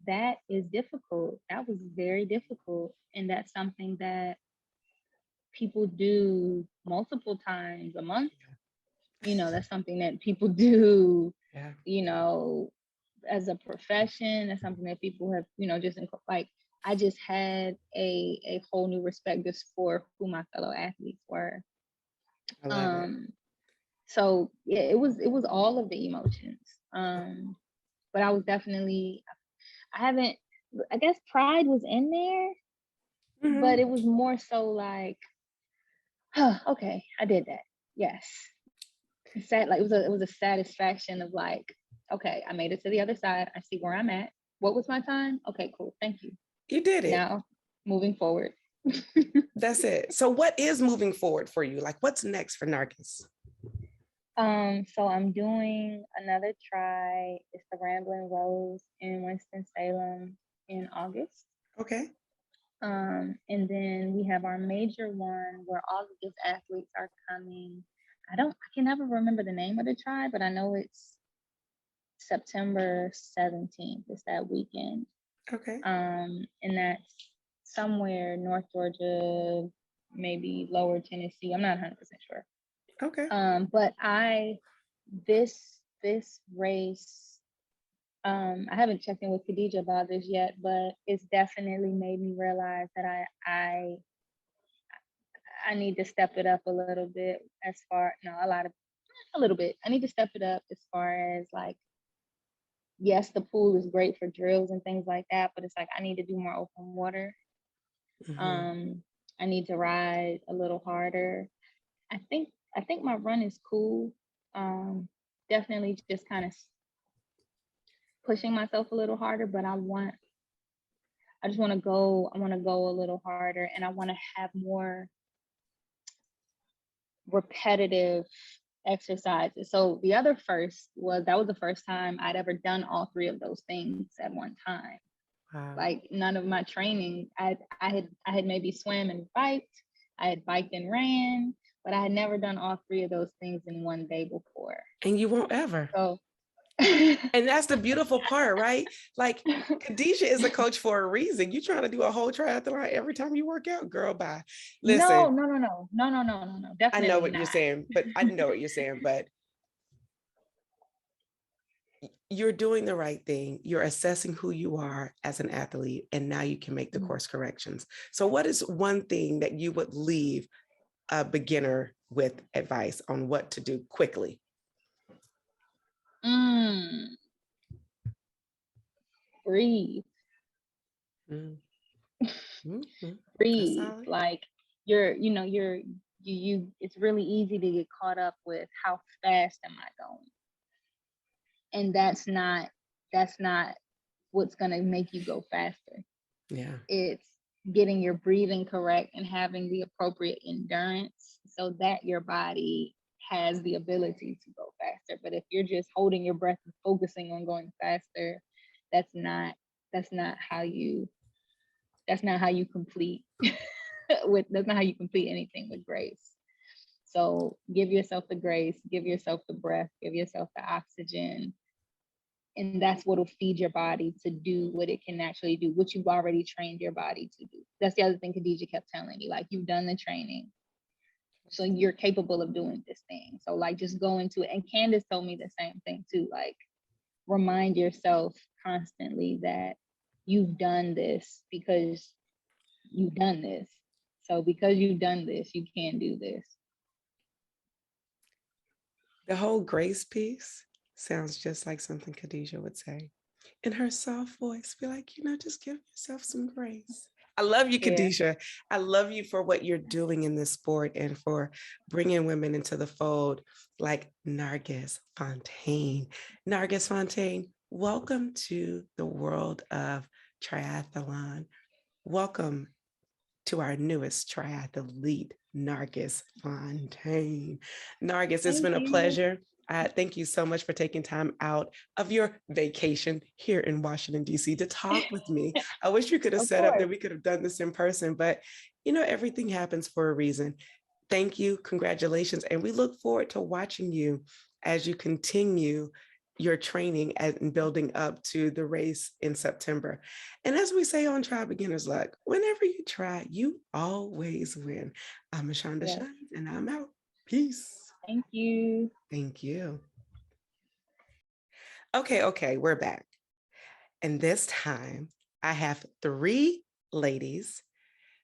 that is difficult. That was very difficult. And that's something that people do multiple times a month. That's something that people do, Yeah. As a profession. That's something that people have, just like, I just had a whole new respect just for who my fellow athletes were. I love it. So yeah, it was all of the emotions. But I was definitely, I guess pride was in there, but it was more so like, okay, I did that. Yes. Sad, like it was a satisfaction of like, okay, I made it to the other side. I see where I'm at. What was my time? Okay, cool. Thank you. You did it. Now, moving forward. That's it. So what is moving forward for you? Like what's next for Nargis? So I'm doing another try. It's the Rambling Rose in Winston-Salem in August. Okay. And then we have our major one where all of these athletes are coming. I can never remember the name of the try, but I know it's September 17th. It's that weekend. Okay. And that's somewhere North Georgia, maybe Lower Tennessee. I'm not 100% sure. Okay. But this race, I haven't checked in with Khadijah about this yet, but it's definitely made me realize that I need to step it up a little bit a little bit. I need to step it up as far as like, yes, the pool is great for drills and things like that, but it's like I need to do more open water. I need to ride a little harder. I think my run is cool. Definitely just kind of pushing myself a little harder, but I just want to go a little harder, and I want to have more repetitive exercises. So the other first was the first time I'd ever done all three of those things at one time. Wow. Like none of my training, I had maybe swam and biked, I had biked and ran, but I had never done all three of those things in one day before. And you won't ever. So and that's the beautiful part, right? Like Khadijah is a coach for a reason. You're trying to do a whole triathlon every time you work out, girl. Bye. Listen. No. Definitely I know what not. you're saying, but you're doing the right thing. You're assessing who you are as an athlete, and now you can make the course corrections. So what is one thing that you would leave a beginner with advice on what to do quickly? Breathe. Breathe. Like it's really easy to get caught up with how fast am I going? And that's not what's going to make you go faster. Yeah. It's getting your breathing correct and having the appropriate endurance so that your body has the ability to go faster. But if you're just holding your breath and focusing on going faster, that's not how you complete that's not how you complete anything with grace. So give yourself the grace, give yourself the breath, give yourself the oxygen, And that's what'll feed your body to do what it can actually do, what you've already trained your body to do. That's the other thing Khadijah kept telling me, like, you've done the training, so you're capable of doing this thing. So like, just go into it. And Candace told me the same thing too, like, remind yourself constantly that you've done this because you've done this. So because you've done this, you can do this. The whole grace piece sounds just like something Khadijah would say in her soft voice. Be like, just give yourself some grace. I love you, Khadijah. Yeah. I love you for what you're doing in this sport and for bringing women into the fold like Nargis Fontaine. Nargis Fontaine, welcome to the world of triathlon. Welcome to our newest triathlete, Nargis Fontaine. Nargis, it's been a pleasure. Thank you so much for taking time out of your vacation here in Washington, D.C. to talk with me. I wish you could have set up that we could have done this in person, but everything happens for a reason. Thank you. Congratulations. And we look forward to watching you as you continue your training and building up to the race in September. And as we say on Try Beginner's Luck, whenever you try, you always win. I'm Ashonda Shines, and I'm out. Peace. Thank you. Thank you. Okay, we're back. And this time I have 3 ladies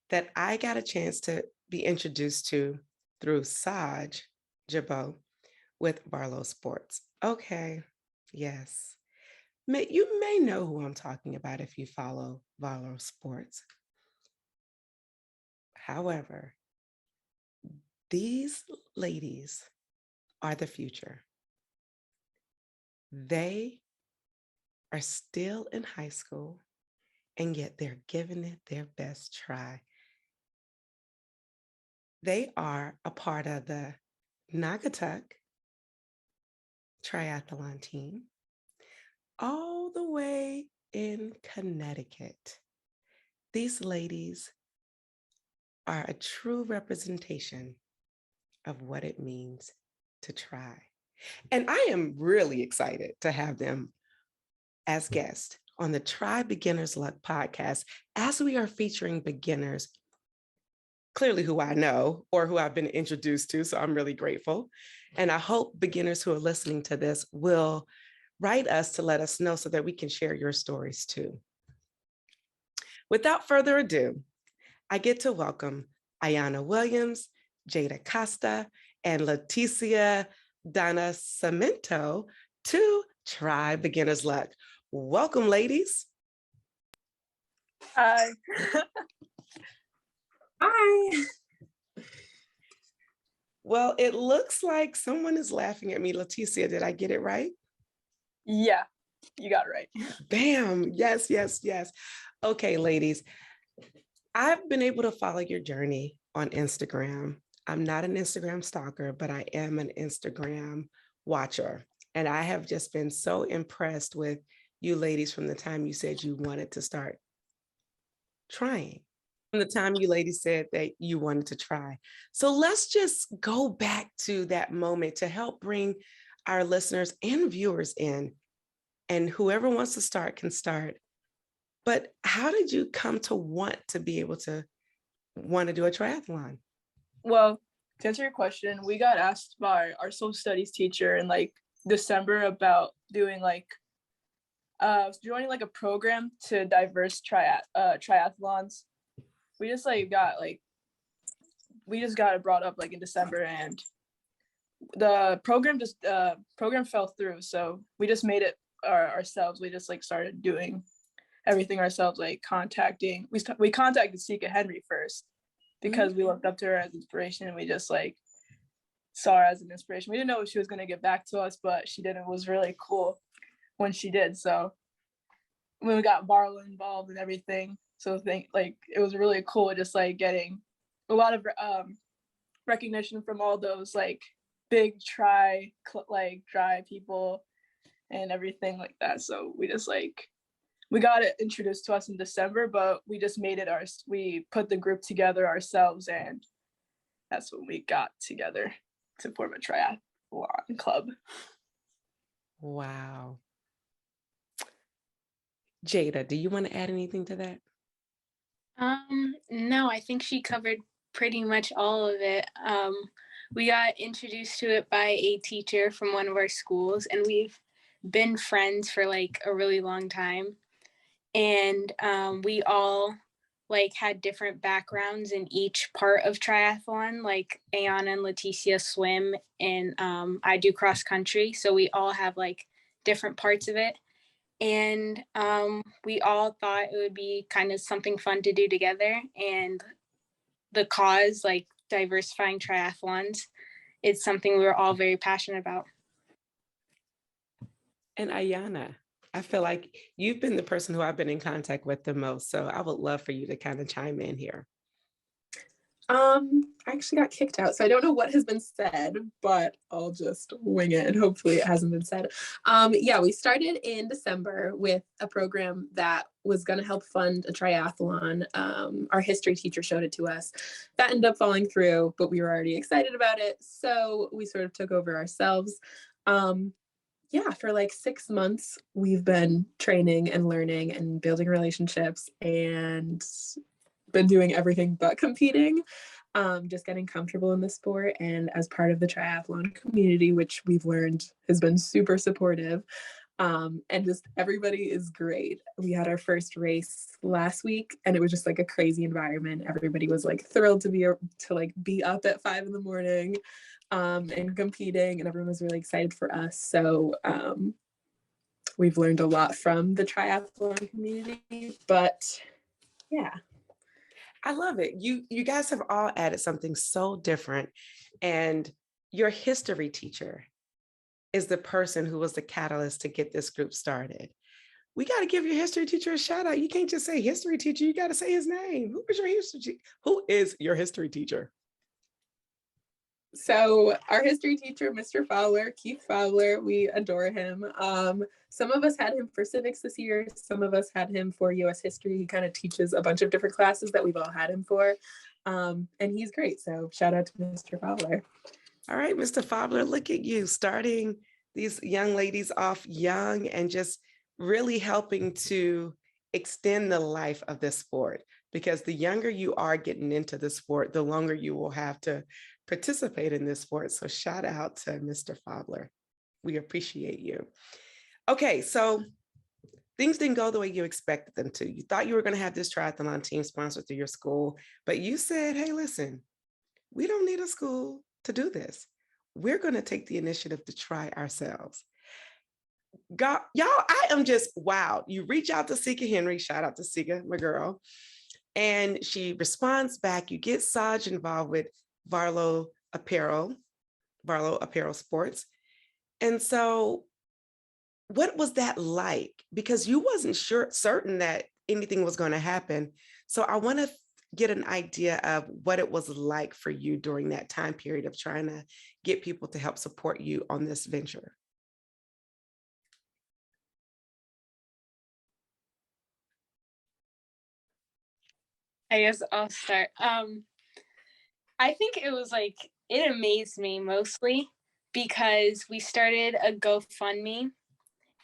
that I got a chance to be introduced to through Saj Jabot with Barlow Sports. Okay, yes. You may know who I'm talking about if you follow Barlow Sports. However, these ladies are the future. They are still in high school, and yet they're giving it their best try. They are a part of the Naugatuck Triathlon team, all the way in Connecticut. These ladies are a true representation of what it means to try. And I am really excited to have them as guests on the Try Beginner's Luck podcast, as we are featuring beginners, clearly who I know or who I've been introduced to. So I'm really grateful. And I hope beginners who are listening to this will write us to let us know so that we can share your stories too. Without further ado, I get to welcome Ayana Williams, Jada Costa, and Leticia Donacimento to Try Beginner's Luck. Welcome, ladies. Hi. Hi. Well, it looks like someone is laughing at me. Leticia, did I get it right? Yeah, you got it right. Bam. Yes. Okay, ladies. I've been able to follow your journey on Instagram. I'm not an Instagram stalker, but I am an Instagram watcher. And I have just been so impressed with you ladies from the time you said you wanted to start trying. From the time you ladies said that you wanted to try. So let's just go back to that moment to help bring our listeners and viewers in. And whoever wants to start can start. But how did you come to want to be able to want to do a triathlon? Well, to answer your question, we got asked by our social studies teacher in like December about doing joining like a program to diverse triathlons. We just got it brought up like in December, and the program fell through. So we just made it ourselves. We just started doing everything ourselves, we contacted Sika Henry first because we looked up to her as inspiration, and we just saw her as an inspiration. We didn't know if she was going to get back to us, but she did. It was really cool when she did. So when we got Barlow involved and everything, so it was really cool just getting a lot of recognition from all those big try people and everything like that. So we just we got it introduced to us in December, but we just made it we put the group together ourselves, and that's when we got together to form a triathlon club. Wow. Jada, do you want to add anything to that? No, I think she covered pretty much all of it. We got introduced to it by a teacher from one of our schools, and we've been friends for like a really long time. And we all like had different backgrounds in each part of triathlon. Like Ayana and Leticia swim, and I do cross country. So we all have like different parts of it. And we all thought it would be kind of something fun to do together. And the cause, like diversifying triathlons, it's something we were all very passionate about. And Ayana, I feel like you've been the person who I've been in contact with the most. So I would love for you to kind of chime in here. I actually got kicked out, so I don't know what has been said, but I'll just wing it and hopefully it hasn't been said. Yeah, we started in December with a program that was going to help fund a triathlon. Our history teacher showed it to us. That ended up falling through, but we were already excited about it, so we sort of took over ourselves. Yeah, for like 6 months, we've been training and learning and building relationships and been doing everything but competing, just getting comfortable in the sport. And as part of the triathlon community, which we've learned has been super supportive, and just everybody is great. We had our first race last week and it was just like a crazy environment. Everybody was like thrilled to be up at 5 a.m. And competing, and everyone was really excited for us. So we've learned a lot from the triathlon community, but yeah. I love it. You guys have all added something so different. And your history teacher is the person who was the catalyst to get this group started. We got to give your history teacher a shout out. You can't just say history teacher. You got to say his name. Who is your history teacher? So our history teacher, Mr. Fowler, Keith Fowler, we adore him. Some of us had him for civics this year. Some of us had him for US history. He kind of teaches a bunch of different classes that we've all had him for. And he's great. So shout out to Mr. Fowler. All right, Mr. Fowler, look at you starting these young ladies off young and just really helping to extend the life of this sport. Because the younger you are getting into the sport, the longer you will have to participate in this sport. So shout out to Mr. Fowler. We appreciate you. Okay, so things didn't go the way you expected them to. You thought you were going to have this triathlon team sponsored through your school, but you said, hey, listen, we don't need a school to do this. We're going to take the initiative to try ourselves. God, y'all, I am just wow. You reach out to Sika Henry, shout out to Sika, my girl, and she responds back. You get Saj involved with Barlow Apparel Sports. And so what was that like? Because you wasn't certain that anything was going to happen. So I want to get an idea of what it was like for you during that time period of trying to get people to help support you on this venture. I guess I'll start. I think it was like, it amazed me mostly because we started a GoFundMe,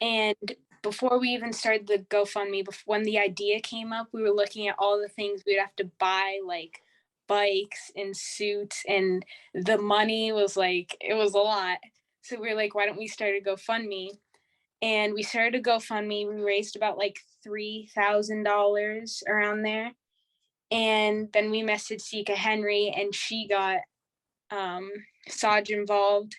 and before we even started the GoFundMe, when the idea came up, we were looking at all the things we'd have to buy, like bikes and suits, and the money was like, it was a lot. So we were like, why don't we start a GoFundMe? And we started a GoFundMe. We raised about like $3,000 around there. And then we messaged Sika Henry and she got Saj involved.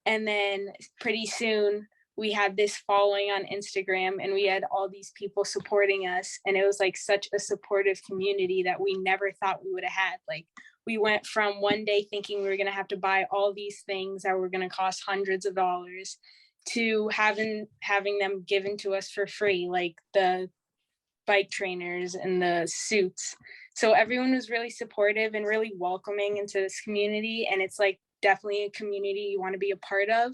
And then pretty soon we had this following on Instagram and we had all these people supporting us. And it was like such a supportive community that we never thought we would have had. Like we went from one day thinking we were going to have to buy all these things that were going to cost hundreds of dollars to having them given to us for free, like the bike trainers and the suits. So everyone was really supportive and really welcoming into this community. And it's like definitely a community you want to be a part of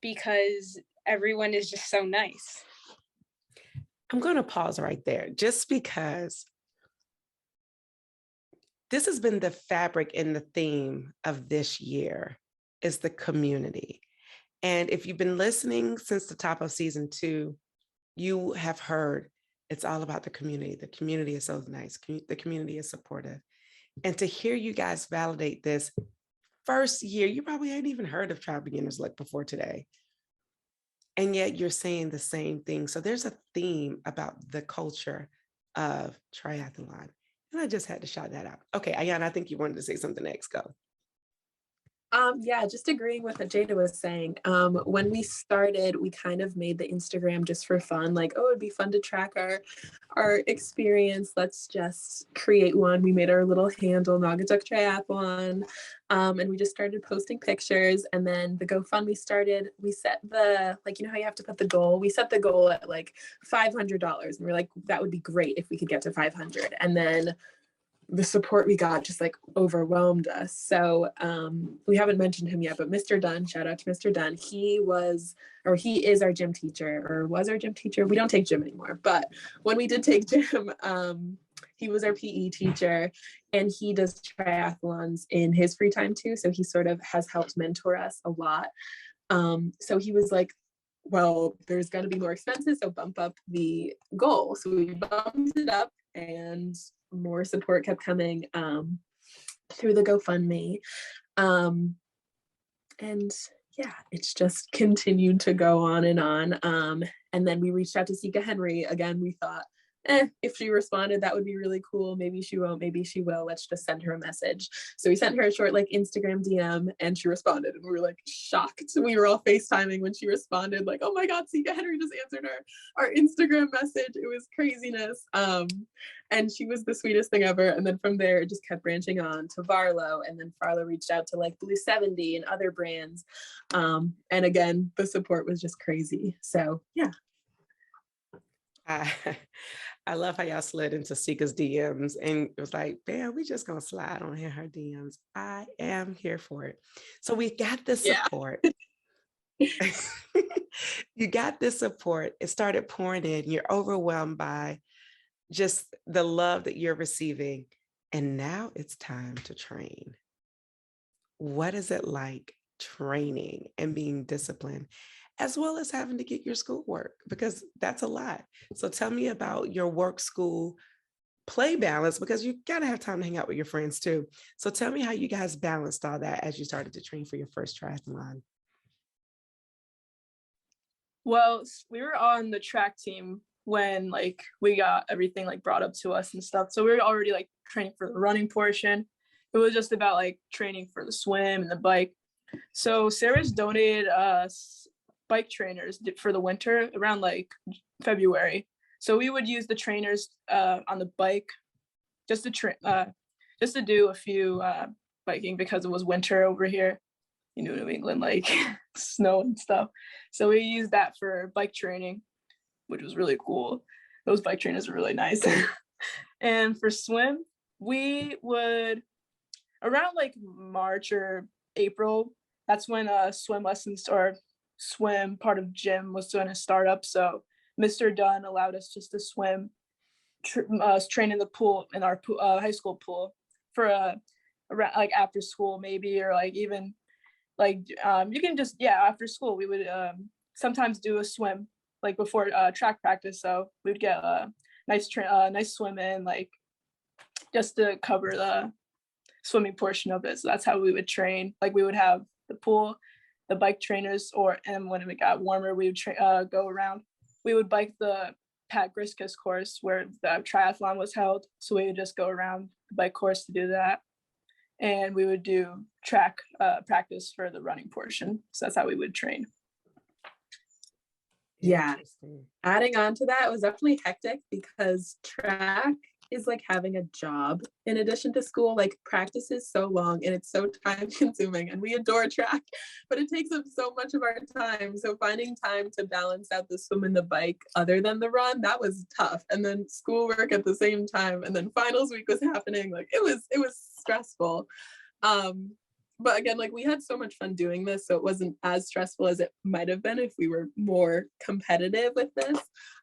because everyone is just so nice. I'm going to pause right there just because this has been the fabric and the theme of this year is the community. And if you've been listening since the top of season 2, you have heard It's all about the community. The community is so nice. The community is supportive. And to hear you guys validate this first year, you probably hadn't even heard of Trial Beginners Luck before today. And yet you're saying the same thing. So there's a theme about the culture of triathlon. And I just had to shout that out. Okay, Ayana, I think you wanted to say something next. Go. Yeah, just agreeing with what Jada was saying. When we started, we kind of made the Instagram just for fun, like, oh, it'd be fun to track our experience. Let's just create one. We made our little handle, Naugatuck Triathlon, and we just started posting pictures. And then the GoFundMe started. We set the, like, you know how you have to put the goal? We set the goal at like $500, and we're like, that would be great if we could get to 500. And then the support we got just like overwhelmed us. So we haven't mentioned him yet, but Mr. Dunn, shout out to Mr. Dunn. He is our gym teacher, or was our gym teacher. We don't take gym anymore, but when we did take gym, he was our PE teacher, and he does triathlons in his free time too. So he sort of has helped mentor us a lot. So he was like, well, there's going to be more expenses, so bump up the goal. So we bumped it up, and more support kept coming through the GoFundMe. And yeah, it's just continued to go on and on. And then we reached out to Sika Henry. Again, we thought, if she responded, that would be really cool. Maybe she won't, maybe she will. Let's just send her a message. So we sent her a short like Instagram DM, and she responded, and we were like shocked. We were all FaceTiming when she responded, like, oh my God, Sika Henry just answered our Instagram message. It was craziness. And she was the sweetest thing ever. And then from there, it just kept branching on to Varlo. And then Varlo reached out to like Blue 70 and other brands. And again, the support was just crazy. So yeah. I love how y'all slid into Sika's DMs, and it was like, damn, we just gonna slide on her DMs. I am here for it. So we got the support. Yeah. You got this support. It started pouring in. You're overwhelmed by just the love that you're receiving. And now it's time to train. What is it like training and being disciplined, as well as having to get your schoolwork? Because that's a lot. So tell me about your work, school, play balance, because you got to have time to hang out with your friends too. So tell me how you guys balanced all that as you started to train for your first triathlon. Well, we were on the track team when like we got everything like brought up to us and stuff. So we were already like training for the running portion. It was just about like training for the swim and the bike. So Sarah's donated us bike trainers for the winter around like February. So we would use the trainers on the bike just to do a few biking, because it was winter over here, you know, New England, like snow and stuff. So we used that for bike training, which was really cool. Those bike trainers are really nice. And for swim, we would around like March or April, that's when swim lessons or swim part of gym was going to start up. So Mr. Dunn allowed us just to swim, train in the pool, in our high school pool for around, like after school maybe, or like even like you can just after school we would sometimes do a swim like before track practice. So we'd get a nice swim in, like just to cover the swimming portion of it. So that's how we would train. Like we would have the pool, the bike trainers, and when it got warmer, we would go around. We would bike the Pat Griskus course where the triathlon was held. So we would just go around the bike course to do that. And we would do track practice for the running portion. So that's how we would train. Yeah. Adding on to that, it was definitely hectic because track is like having a job in addition to school. Like practice is so long and it's so time consuming, and we adore track, but it takes up so much of our time. So finding time to balance out the swim and the bike other than the run, that was tough. And then schoolwork at the same time, and then finals week was happening. Like it was stressful. But again, like we had so much fun doing this, so it wasn't as stressful as it might have been if we were more competitive with this.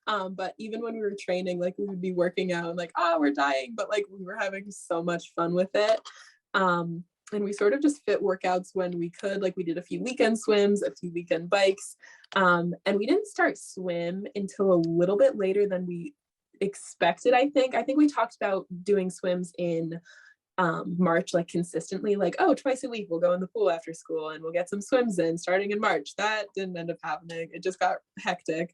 But even when we were training, like we would be working out and like, oh, we're dying, but like we were having so much fun with it. And we sort of just fit workouts when we could. Like we did a few weekend swims, a few weekend bikes. And we didn't start swim until a little bit later than we expected. I think we talked about doing swims in March, like consistently, like, oh, twice a week we'll go in the pool after school and we'll get some swims in starting in March. That didn't end up happening. It just got hectic.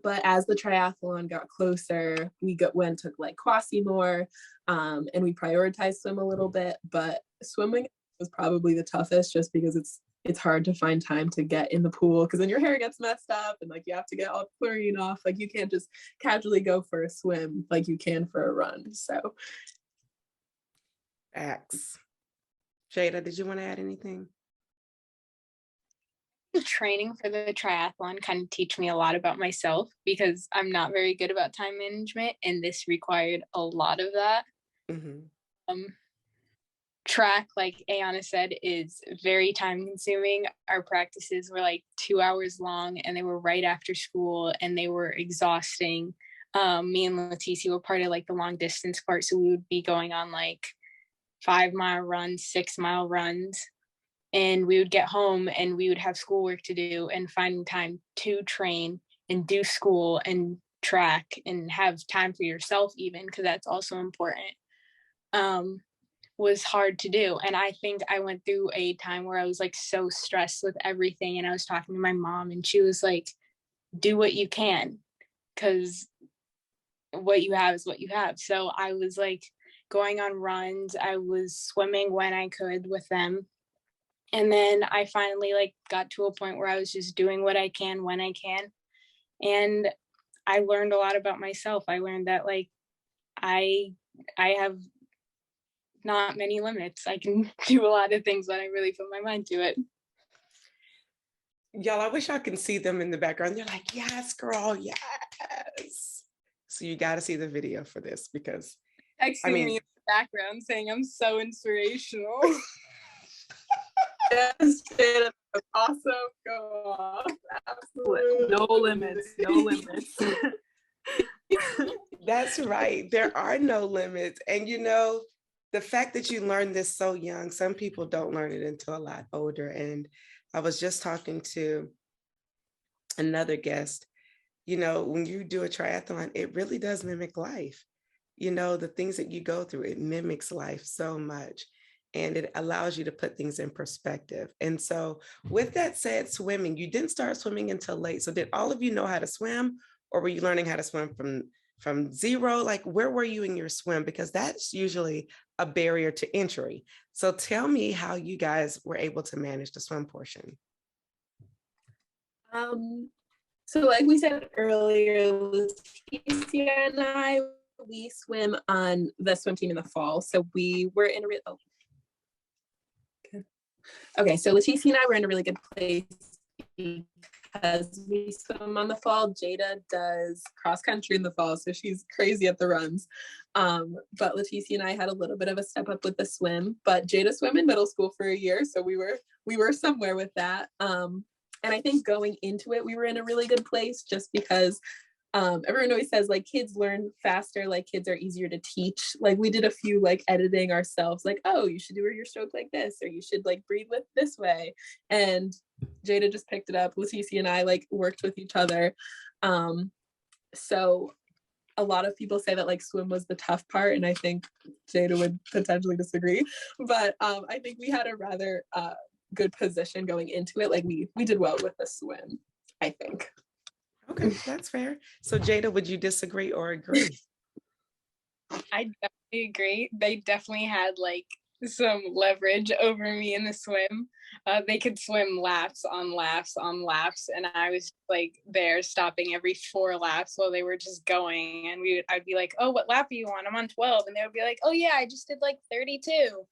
But as the triathlon got closer, we went to like Kwasi more, and we prioritized swim a little bit, but swimming was probably the toughest just because it's hard to find time to get in the pool because then your hair gets messed up and like you have to get all the chlorine off. Like you can't just casually go for a swim like you can for a run. So X. Jada, did you want to add anything? Training for the triathlon kind of teach me a lot about myself because I'm not very good about time management, and this required a lot of that. Mm-hmm. Track, like Ayana said, is very time consuming. Our practices were like 2 hours long and they were right after school and they were exhausting. Me and Leticia were part of like the long distance part, so we would be going on like 5-mile runs, 6-mile runs, and we would get home and we would have schoolwork to do, and finding time to train and do school and track and have time for yourself even, because that's also important, was hard to do. And I think I went through a time where I was like so stressed with everything, and I was talking to my mom and she was like, do what you can, because what you have is what you have. So I was like going on runs, I was swimming when I could with them. And then I finally like got to a point where I was just doing what I can when I can. And I learned a lot about myself. I learned that like I have not many limits. I can do a lot of things when I really put my mind to it. Y'all, I wish I could see them in the background. They're like, yes, girl, yes. So you got to see the video for this because texting me in the background saying I'm so inspirational. Yes, Jada, awesome. Go off. Absolutely. No limits. No limits. That's right. There are no limits. And you know, the fact that you learned this so young, some people don't learn it until a lot older. And I was just talking to another guest. You know, when you do a triathlon, it really does mimic life. You know, the things that you go through, it mimics life so much. And it allows you to put things in perspective. And so with that said, swimming, you didn't start swimming until late. So did all of you know how to swim, or were you learning how to swim from zero? Like, where were you in your swim? Because that's usually a barrier to entry. So tell me how you guys were able to manage the swim portion. So like we said earlier, Leticia and I, we swim on the swim team in the fall. So we were in a Okay, so Leticia and I were in a really good place because we swim on the fall. Jada does cross country in the fall, so she's crazy at the runs. But Leticia and I had a little bit of a step up with the swim, but Jada swam in middle school for a year, so we were somewhere with that. And I think going into it, we were in a really good place just because everyone always says like kids learn faster, like kids are easier to teach. Like we did a few like editing ourselves, like, oh, you should do your stroke like this, or you should like breathe with this way. And Jada just picked it up. Leticia and I like worked with each other. So a lot of people say that like swim was the tough part, and I think Jada would potentially disagree. But I think we had a rather good position going into it. Like we did well with the swim, I think. Okay, that's fair. So Jada, would you disagree or agree? I definitely agree. They definitely had like some leverage over me in the swim. They could swim laps on laps on laps, and I was like there stopping every 4 laps while they were just going. And I'd be like, "Oh, what lap are you on? I'm on 12," and they would be like, "Oh yeah, I just did like 32."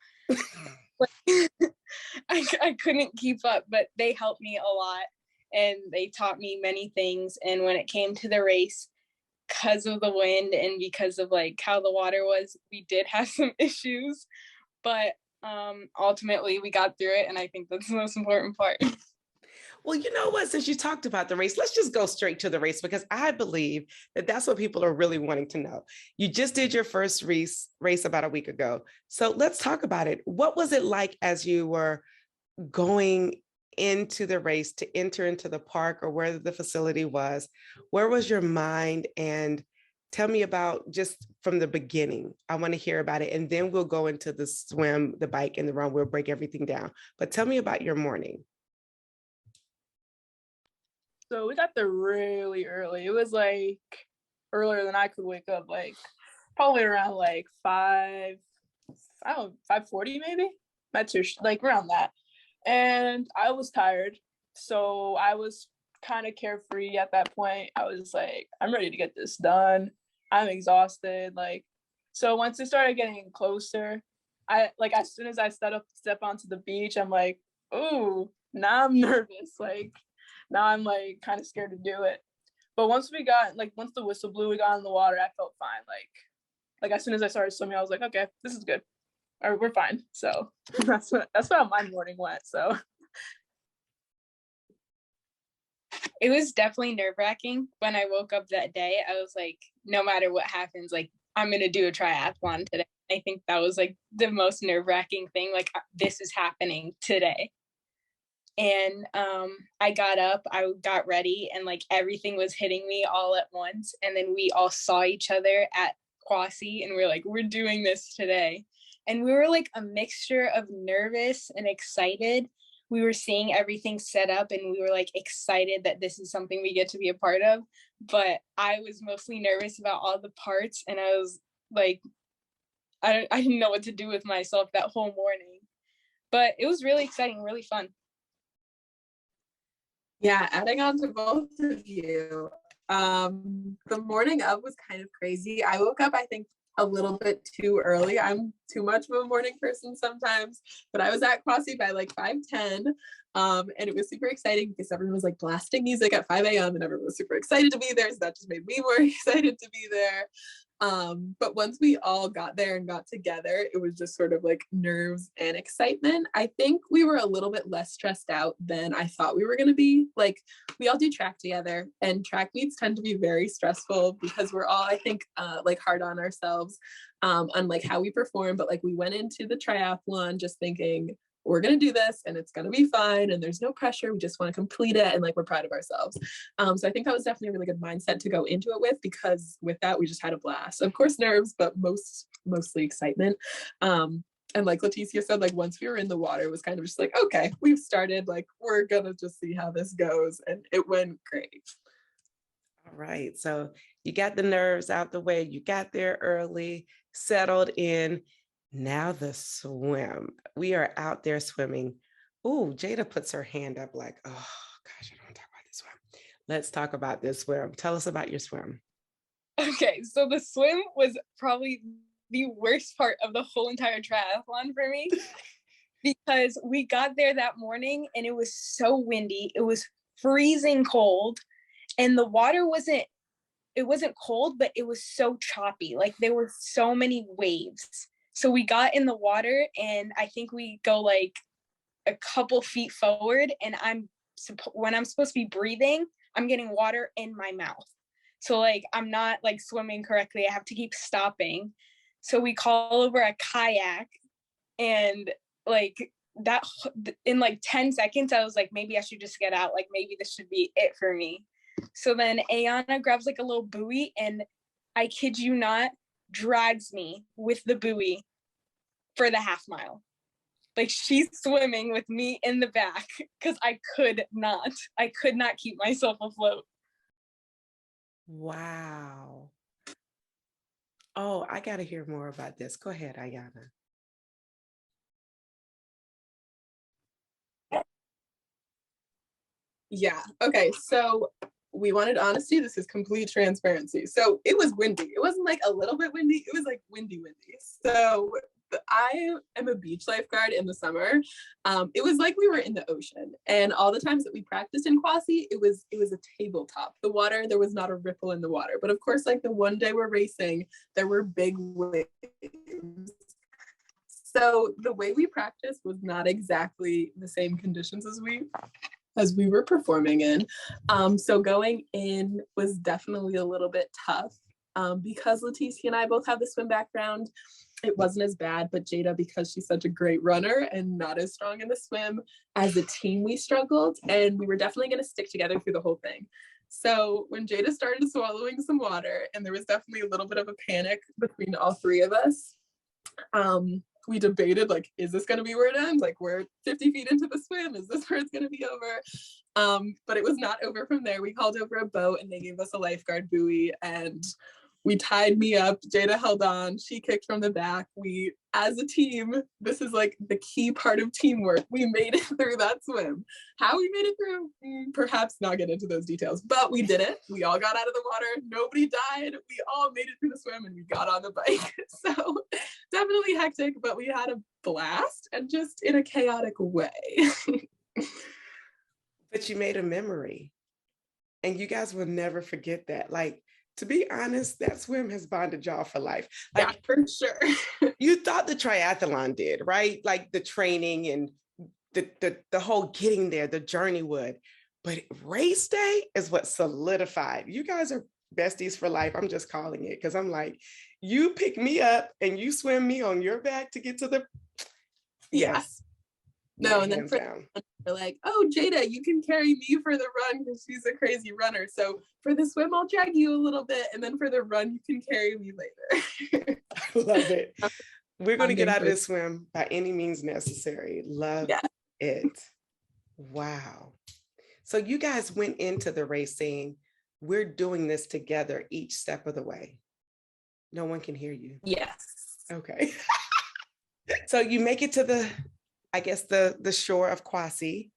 I couldn't keep up, but they helped me a lot. And they taught me many things. And when it came to the race, because of the wind and because of like how the water was, we did have some issues, but ultimately we got through it. And I think that's the most important part. Well, you know what, since you talked about the race, let's just go straight to the race, because I believe that that's what people are really wanting to know. You just did your first race about a week ago. So let's talk about it. What was it like as you were going into the race, to enter into the park or where the facility was, where was your mind? And tell me about just from the beginning. I want to hear about it. And then we'll go into the swim, the bike, and the run. We'll break everything down. But tell me about your morning. So we got there really early. It was like earlier than I could wake up, like probably around like 5:40 maybe. Not too like around that. And I was tired. So I was kind of carefree at that point. I was like, I'm ready to get this done. I'm exhausted. Like, so once it started getting closer, I like as soon as I step onto the beach, I'm like, ooh, now I'm nervous. Like now I'm like kind of scared to do it. But once the whistle blew, we got in the water, I felt fine. Like as soon as I started swimming, I was like, okay, this is good. Or we're fine. So that's how my morning went. So it was definitely nerve-wracking when I woke up that day. I was like, no matter what happens, like I'm gonna do a triathlon today. I think that was like the most nerve-wracking thing. Like this is happening today. And I got up, I got ready, and like everything was hitting me all at once. And then we all saw each other at Quasi, and we're like, we're doing this today. And we were like a mixture of nervous and excited. We were seeing everything set up, and we were like excited that this is something we get to be a part of. But I was mostly nervous about all the parts, and I was like, I didn't know what to do with myself that whole morning. But it was really exciting, really fun. Yeah, adding on to both of you, the morning of was kind of crazy. I woke up, I think, a little bit too early. I'm too much of a morning person sometimes, but I was at Crossy by like 5:10. And it was super exciting because everyone was like blasting music at 5 a.m. and everyone was super excited to be there. So that just made me more excited to be there. But once we all got there and got together, it was just sort of like nerves and excitement. I think we were a little bit less stressed out than I thought we were going to be. Like we all do track together, and track meets tend to be very stressful because we're all, I think, like hard on ourselves, on like how we perform. But like we went into the triathlon just thinking, we're going to do this and it's going to be fine. And there's no pressure. We just want to complete it. And like, we're proud of ourselves. So I think that was definitely a really good mindset to go into it with, because with that, we just had a blast. Of course, nerves, but mostly excitement. And like Leticia said, like once we were in the water, it was kind of just like, okay, we've started, like, we're going to just see how this goes. And it went great. All right. So you got the nerves out the way. You got there early, settled in. Now the swim. We are out there swimming. Oh, Jada puts her hand up like, oh gosh, I don't want to talk about this swim. Let's talk about this swim. Tell us about your swim. Okay, so the swim was probably the worst part of the whole entire triathlon for me because we got there that morning and it was so windy. It was freezing cold, and the water wasn't cold, but it was so choppy. Like there were so many waves. So we got in the water, and I think we go like a couple feet forward, and when I'm supposed to be breathing, I'm getting water in my mouth. So like I'm not like swimming correctly. I have to keep stopping. So we call over a kayak, and like that in like 10 seconds, I was like, maybe I should just get out. Like maybe this should be it for me. So then Ayana grabs like a little buoy, and I kid you not, drags me with the buoy for the half mile. Like she's swimming with me in the back because I could not keep myself afloat. Wow. Oh, I got to hear more about this. Go ahead, Ayana. Yeah. Okay. So we wanted honesty. This is complete transparency. So it was windy. It wasn't like a little bit windy. It was like windy. So I am a beach lifeguard in the summer. It was like we were in the ocean, and all the times that we practiced in Quasi, it was a tabletop. The water, there was not a ripple in the water. But of course, like the one day we're racing, there were big waves. So the way we practiced was not exactly the same conditions as we were performing in. So going in was definitely a little bit tough, because Leticia and I both have the swim background. it wasn't as bad, but Jada, because she's such a great runner and not as strong in the swim, as a team, we struggled, and we were definitely going to stick together through the whole thing. So when Jada started swallowing some water, and there was definitely a little bit of a panic between all three of us, we debated, like, is this going to be where it ends? Like, we're 50 feet into the swim. Is this where it's going to be over? But it was not over from there. We called over a boat, and they gave us a lifeguard buoy, and we tied me up. Jada held on. She kicked from the back. We, as a team, this is like the key part of teamwork. We made it through that swim. How we made it through, perhaps not get into those details, but we did it. We all got out of the water. Nobody died. We all made it through the swim, and we got on the bike. So definitely hectic, but we had a blast, and just in a chaotic way. But you made a memory, and you guys will never forget that. Like, to be honest, that swim has bonded y'all for life. Like, yeah, for sure. You thought the triathlon did, right? Like the training and the whole getting there, the journey would. But race day is what solidified. You guys are besties for life. I'm just calling it, because I'm like, you pick me up and you swim me on your back to get to the. Yes. No, and then we're like, oh, Jada, you can carry me for the run because she's a crazy runner. So for the swim, I'll drag you a little bit. And then for the run, you can carry me later. I love it. We're going to get out of this swim by any means necessary. Love it. Wow. So you guys went into the race saying, we're doing this together each step of the way. No one can hear you. Yes. Okay. So you make it to the, I guess, the shore of Kwasi,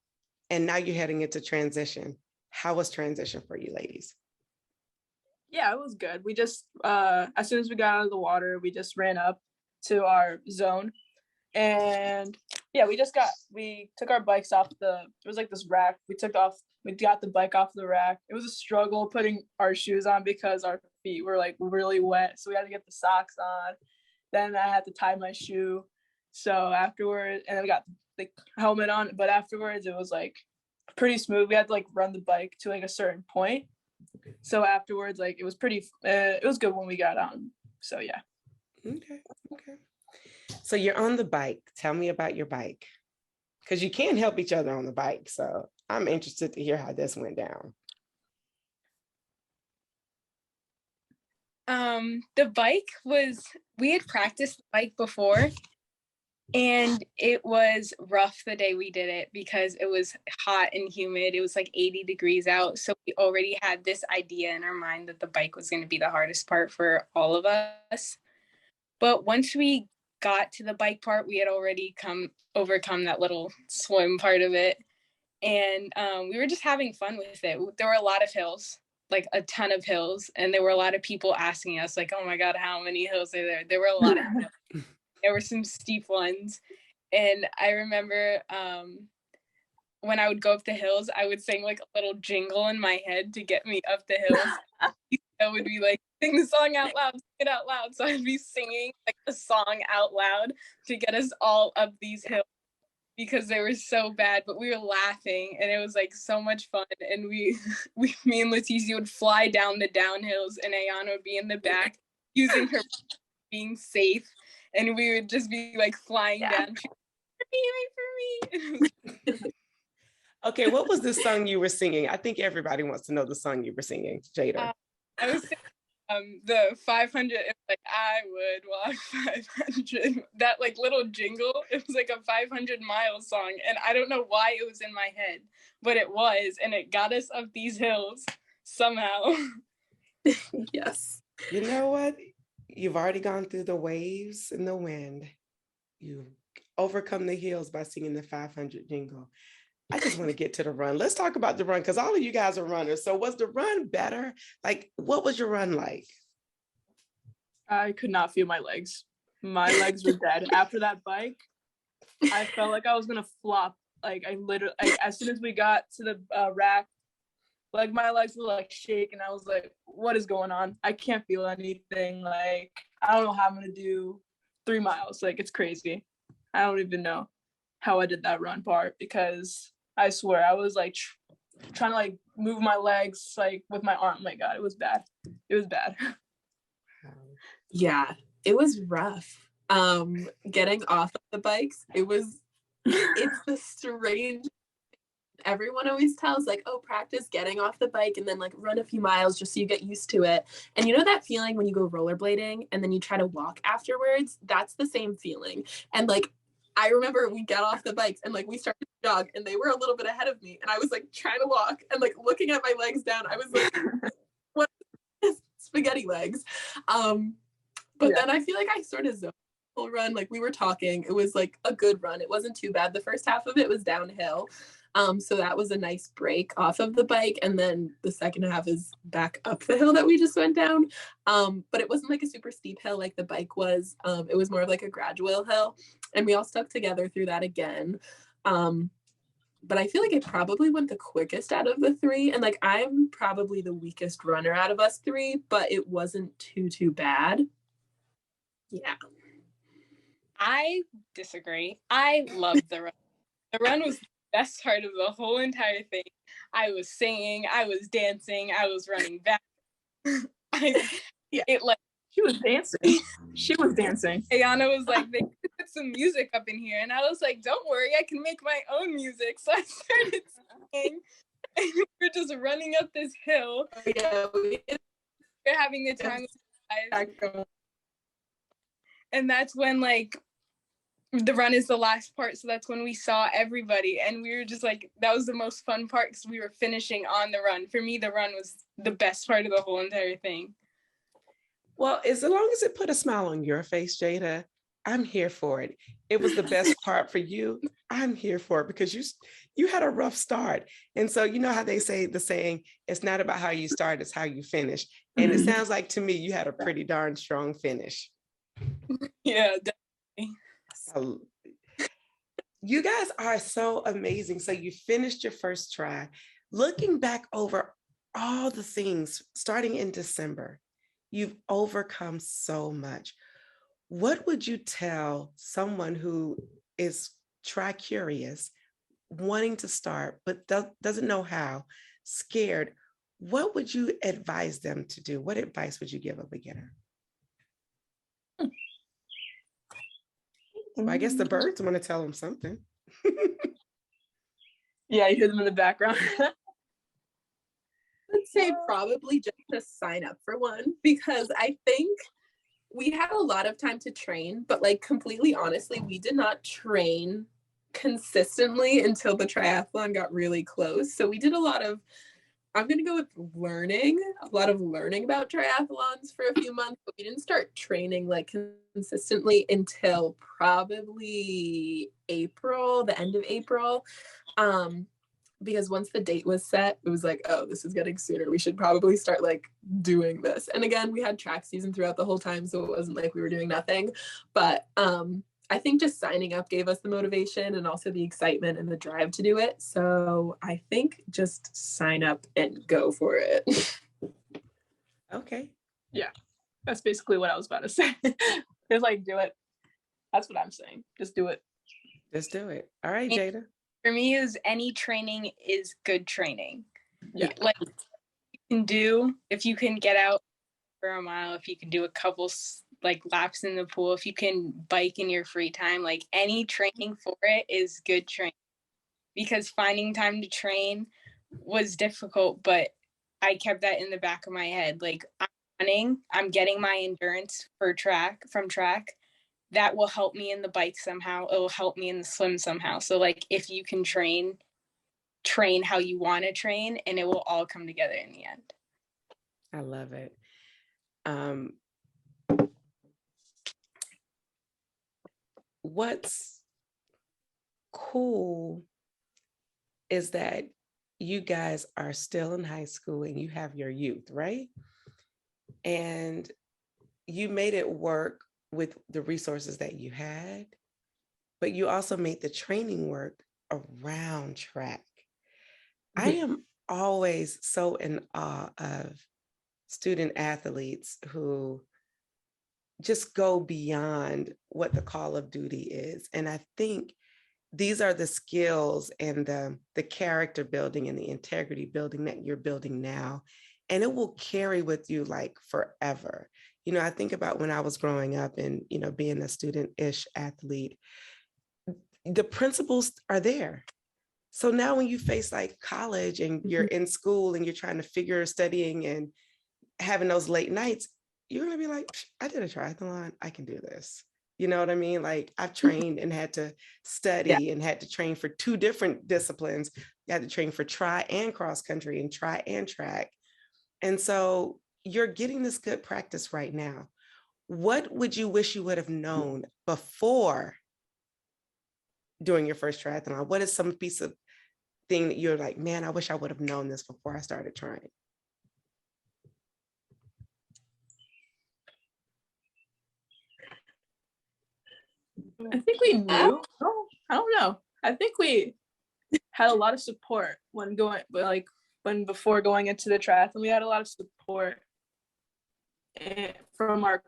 and now you're heading into transition. How was transition for you ladies? Yeah, it was good. We just, as soon as we got out of the water, we just ran up to our zone. And yeah, we took our bikes off it was like this rack. We got the bike off the rack. It was a struggle putting our shoes on because our feet were like really wet. So we had to get the socks on. Then I had to tie my shoe. So afterwards, and then we got the helmet on, but afterwards it was like pretty smooth. We had to like run the bike to like a certain point. So afterwards, like it was it was good when we got on. So yeah. Okay. So you're on the bike. Tell me about your bike. Because you can't help each other on the bike. So I'm interested to hear how this went down. The bike we had practiced the bike before, and it was rough the day we did it because it was hot and humid. It was like 80 degrees out. So we already had this idea in our mind that the bike was going to be the hardest part for all of us. But once we got to the bike part, we had already overcome that little swim part of it. And we were just having fun with it. There were a lot of hills, like a ton of hills. And there were a lot of people asking us like, oh my God, how many hills are there? There were a lot of hills. There were some steep ones. And I remember when I would go up the hills, I would sing like a little jingle in my head to get me up the hills. I would be like, sing the song out loud, sing it out loud. So I'd be singing like the song out loud to get us all up these hills because they were so bad, but we were laughing and it was like so much fun. And me and Leticia would fly down the downhills and Ayana would be in the back using her being safe. And we would just be like flying down. For me. Okay, what was the song you were singing? I think everybody wants to know the song you were singing, Jada. I was singing the 500. It was like I would walk 500. That like little jingle. It was like a 500-mile song, and I don't know why it was in my head, but it was, and it got us up these hills somehow. Yes. You know what? You've already gone through the waves and the wind. You overcome the hills by singing the 500 jingle. I just want to get to the run. Let's talk about the run because all of you guys are runners. So was the run better? Like, what was your run like? I could not feel my legs. My legs were dead. After that bike, I felt like I was going to flop. Like, as soon as we got to the rack, like my legs were like shaking. I was like, what is going on? I can't feel anything. Like, I don't know how I'm going to do 3 miles. Like, it's crazy. I don't even know how I did that run part because I swear I was like trying to like move my legs like with my arm. Oh my God, it was bad. It was bad. Yeah, it was rough. getting off of the bikes, it's the strange, everyone always tells like, oh, practice getting off the bike and then like run a few miles just so you get used to it. And you know that feeling when you go rollerblading and then you try to walk afterwards? That's the same feeling. And like, I remember we got off the bikes and like we started to jog and they were a little bit ahead of me and I was like trying to walk and like looking at my legs down. I was like, what is spaghetti legs? But then I feel like I sort of zoned the whole run. Like we were talking, it was like a good run. It wasn't too bad. The first half of it was downhill. So that was a nice break off of the bike. And then the second half is back up the hill that we just went down. But it wasn't like a super steep hill like the bike was. It was more of like a gradual hill. And we all stuck together through that again. But I feel like it probably went the quickest out of the three. And like I'm probably the weakest runner out of us three, but it wasn't too bad. Yeah. I disagree. I loved the run. The run was the best part of the whole entire thing. I was singing, I was dancing, I was running back. It like she was dancing. She was dancing. Ayana was like, they could put some music up in here. And I was like, don't worry, I can make my own music. So I started singing and we were just running up this hill. Oh, yeah, we're having the time of our lives. And that's when like the run is the last part. So that's when we saw everybody. And we were just like, that was the most fun part because we were finishing on the run. For me, the run was the best part of the whole entire thing. Well, as long as it put a smile on your face, Jada, I'm here for it. It was the best part for you. I'm here for it because you had a rough start. And so you know how they say the saying, it's not about how you start, it's how you finish. And it sounds like to me, you had a pretty darn strong finish. Yeah, definitely. You guys are so amazing. So you finished your first try. Looking back over all the things starting in December, you've overcome so much. What would you tell someone who is tri-curious, wanting to start, but doesn't know how, scared? What would you advise them to do? What advice would you give a beginner? Well, I guess the birds want to tell them something. Yeah, you hear them in the background. I'd say probably just to sign up for one, because I think we had a lot of time to train, but like completely honestly, we did not train consistently until the triathlon got really close. So we did a lot of, I'm going to go with learning about triathlons for a few months, but we didn't start training like consistently until probably April, the end of April. Because once the date was set, it was like, oh, this is getting sooner. We should probably start like doing this. And again, we had track season throughout the whole time, so it wasn't like we were doing nothing. But I think just signing up gave us the motivation and also the excitement and the drive to do it. So I think just sign up and go for it. Okay. Yeah, that's basically what I was about to say. Just like do it. That's what I'm saying. Just do it. Just do it. All right, Jada. For me, is any training is good training. Yeah. Like you can do, if you can get out for a mile, if you can do a couple like laps in the pool, if you can bike in your free time, like any training for it is good training. Because finding time to train was difficult, but I kept that in the back of my head. Like I'm running, I'm getting my endurance from track. That will help me in the bike somehow. It will help me in the swim somehow. So like if you can train how you want to train, and it will all come together in the end. I love it. What's cool is that you guys are still in high school and you have your youth, right? And you made it work with the resources that you had, but you also made the training work around track. I am always so in awe of student athletes who just go beyond what the call of duty is. And I think these are the skills and the character building and the integrity building that you're building now. And it will carry with you like forever. I think about when I was growing up and, being a student-ish athlete, the principles are there. So now when you face like college and you're in school and you're trying to figure studying and having those late nights, you're going to be like, I did a triathlon. I can do this. You know what I mean? Like I've trained and had to study and had to train for 2 different disciplines. You had to train for tri and cross country and tri and track. And so you're getting this good practice right now. What would you wish you would have known before doing your first triathlon? What is some piece of thing that you're like, man, I wish I would have known this before I started trying? I think we knew. I don't know. I think we had a lot of support before going into the triathlon. We had a lot of support from our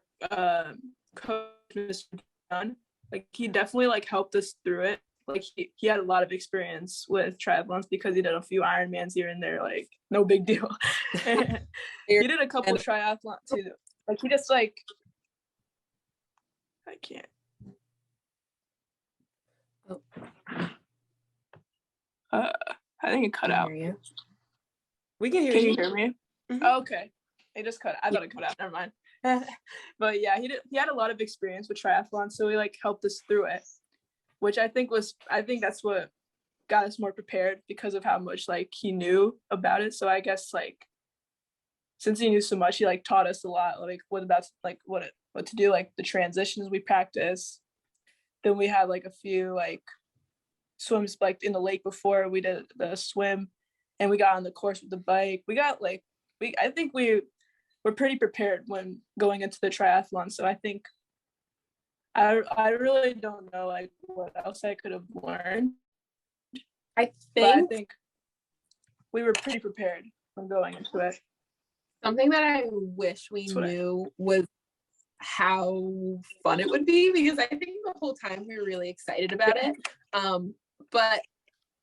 coach, Mr. John. Like he definitely like helped us through it. Like he had a lot of experience with triathlons because he did a few Ironmans here and there. Like no big deal. He did a couple of triathlons too. Like he just like I can't. I think it cut out. We can hear you. Can you hear me? Mm-hmm. Oh, okay. It just cut. I thought it cut out. Never mind. But yeah, he had a lot of experience with triathlon, so he like helped us through it, which I think that's what got us more prepared because of how much like he knew about it. So I guess like since he knew so much, he like taught us a lot, like what to do, like the transitions we practice. Then we had like a few like swims like in the lake before we did the swim, and we got on the course with the bike. I think we were pretty prepared when going into the triathlon. So I think I really don't know like what else I could have learned. I think we were pretty prepared when going into it. Something that I wish we knew was how fun it would be, because I think the whole time we were really excited about it. But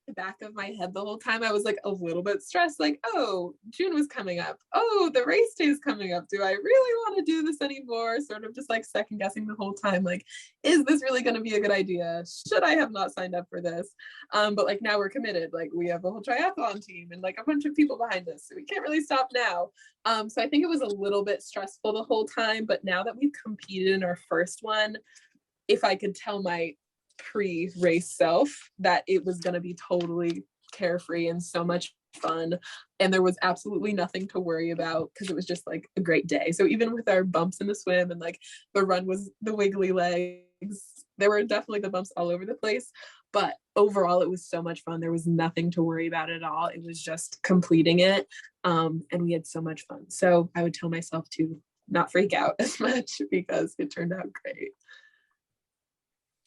in the back of my head the whole time I was like a little bit stressed, like, oh, June was coming up, oh, the race day is coming up, do I really want to do this anymore? Sort of just like second guessing the whole time, like, is this really going to be a good idea? Should I have not signed up for this? But like now we're committed, like we have a whole triathlon team and like a bunch of people behind us, so we can't really stop now. So I think it was a little bit stressful the whole time, but now that we've competed in our first one, if I could tell my pre-race self that it was going to be totally carefree and so much fun, and there was absolutely nothing to worry about because it was just like a great day. So even with our bumps in the swim and like the run was the wiggly legs, there were definitely the bumps all over the place, but overall it was so much fun. There was nothing to worry about at all. It was just completing it, and we had so much fun. So I would tell myself to not freak out as much because it turned out great.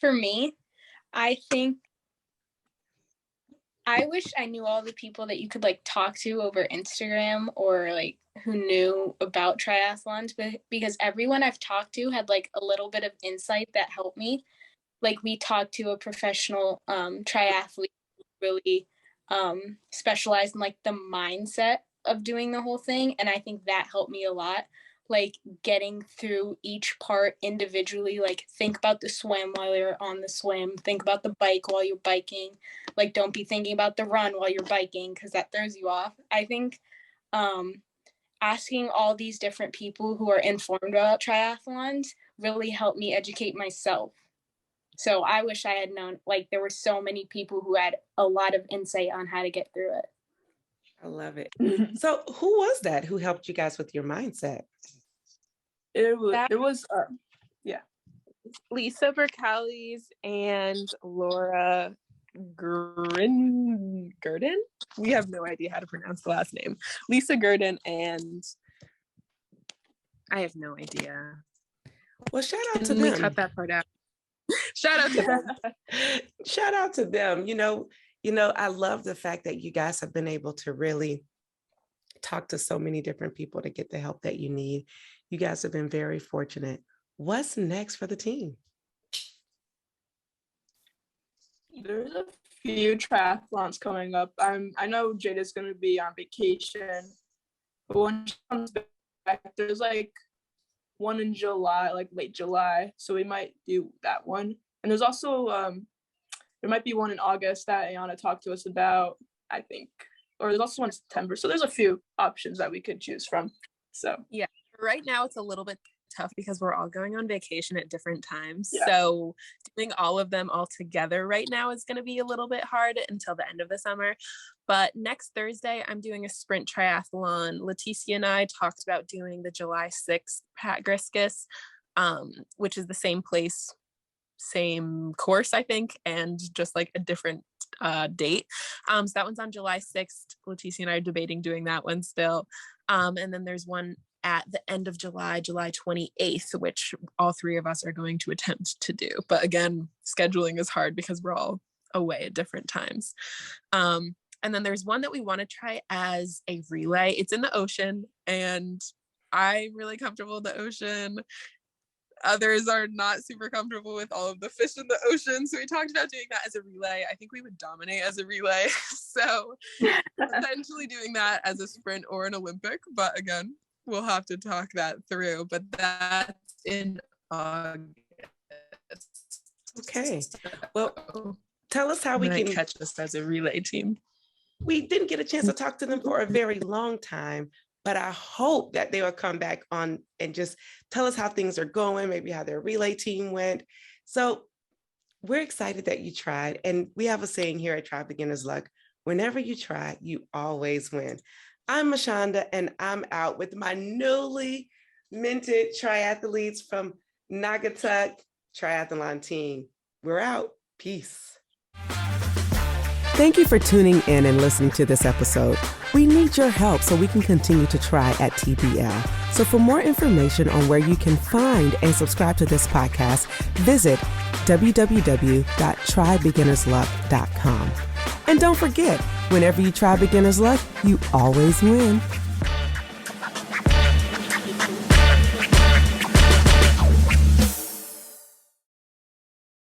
For me, I think I wish I knew all the people that you could like talk to over Instagram or like who knew about triathlons, but because everyone I've talked to had like a little bit of insight that helped me. Like we talked to a professional triathlete really specialized in like the mindset of doing the whole thing, and I think that helped me a lot. Like getting through each part individually, like think about the swim while you're on the swim, think about the bike while you're biking, like don't be thinking about the run while you're biking because that throws you off. I think asking all these different people who are informed about triathlons really helped me educate myself. So I wish I had known, like there were so many people who had a lot of insight on how to get through it. I love it. So who was that who helped you guys with your mindset? There was Lisa Bercalis and Laura Gurdon. We have no idea how to pronounce the last name. Lisa Gurdon, and I have no idea. Well, shout out to them. Cut that part out. Shout out to them. Shout out to them. I love the fact that you guys have been able to really talk to so many different people to get the help that you need. You guys have been very fortunate. What's next for the team? There's a few triathlons coming up. I know Jada's going to be on vacation, but when she comes back, there's like one in July, like late July. So we might do that one. And there's also there might be one in August that Ayana talked to us about, I think. Or there's also one in September. So there's a few options that we could choose from. So yeah, right now it's a little bit tough because we're all going on vacation at different times. Yeah. So doing all of them all together right now is going to be a little bit hard until the end of the summer. But next Thursday, I'm doing a sprint triathlon. Leticia and I talked about doing the July 6th Pat Griskus, which is the same place, same course, I think, and just like a different date. So that one's on July 6th. Leticia and I are debating doing that one still. And then there's one at the end of July, July 28th, which all three of us are going to attempt to do. But again, scheduling is hard because we're all away at different times. And then there's one that we want to try as a relay. It's in the ocean, and I'm really comfortable in the ocean. Others are not super comfortable with all of the fish in the ocean. So we talked about doing that as a relay. I think we would dominate as a relay. So potentially doing that as a sprint or an Olympic. But again, we'll have to talk that through. But that's in August. Okay. Well, tell us how we can catch us as a relay team. We didn't get a chance to talk to them for a very long time, but I hope that they will come back on and just tell us how things are going, maybe how their relay team went. So we're excited that you tried. And we have a saying here at Try Beginner's Luck: whenever you try, you always win. I'm Mashonda, and I'm out with my newly minted triathletes from Naugatuck Triathlon Team. We're out. Peace. Thank you for tuning in and listening to this episode. We need your help so we can continue to try at TBL. So for more information on where you can find and subscribe to this podcast, visit www.trybeginnersluck.com. And don't forget, whenever you try Beginner's Luck, you always win.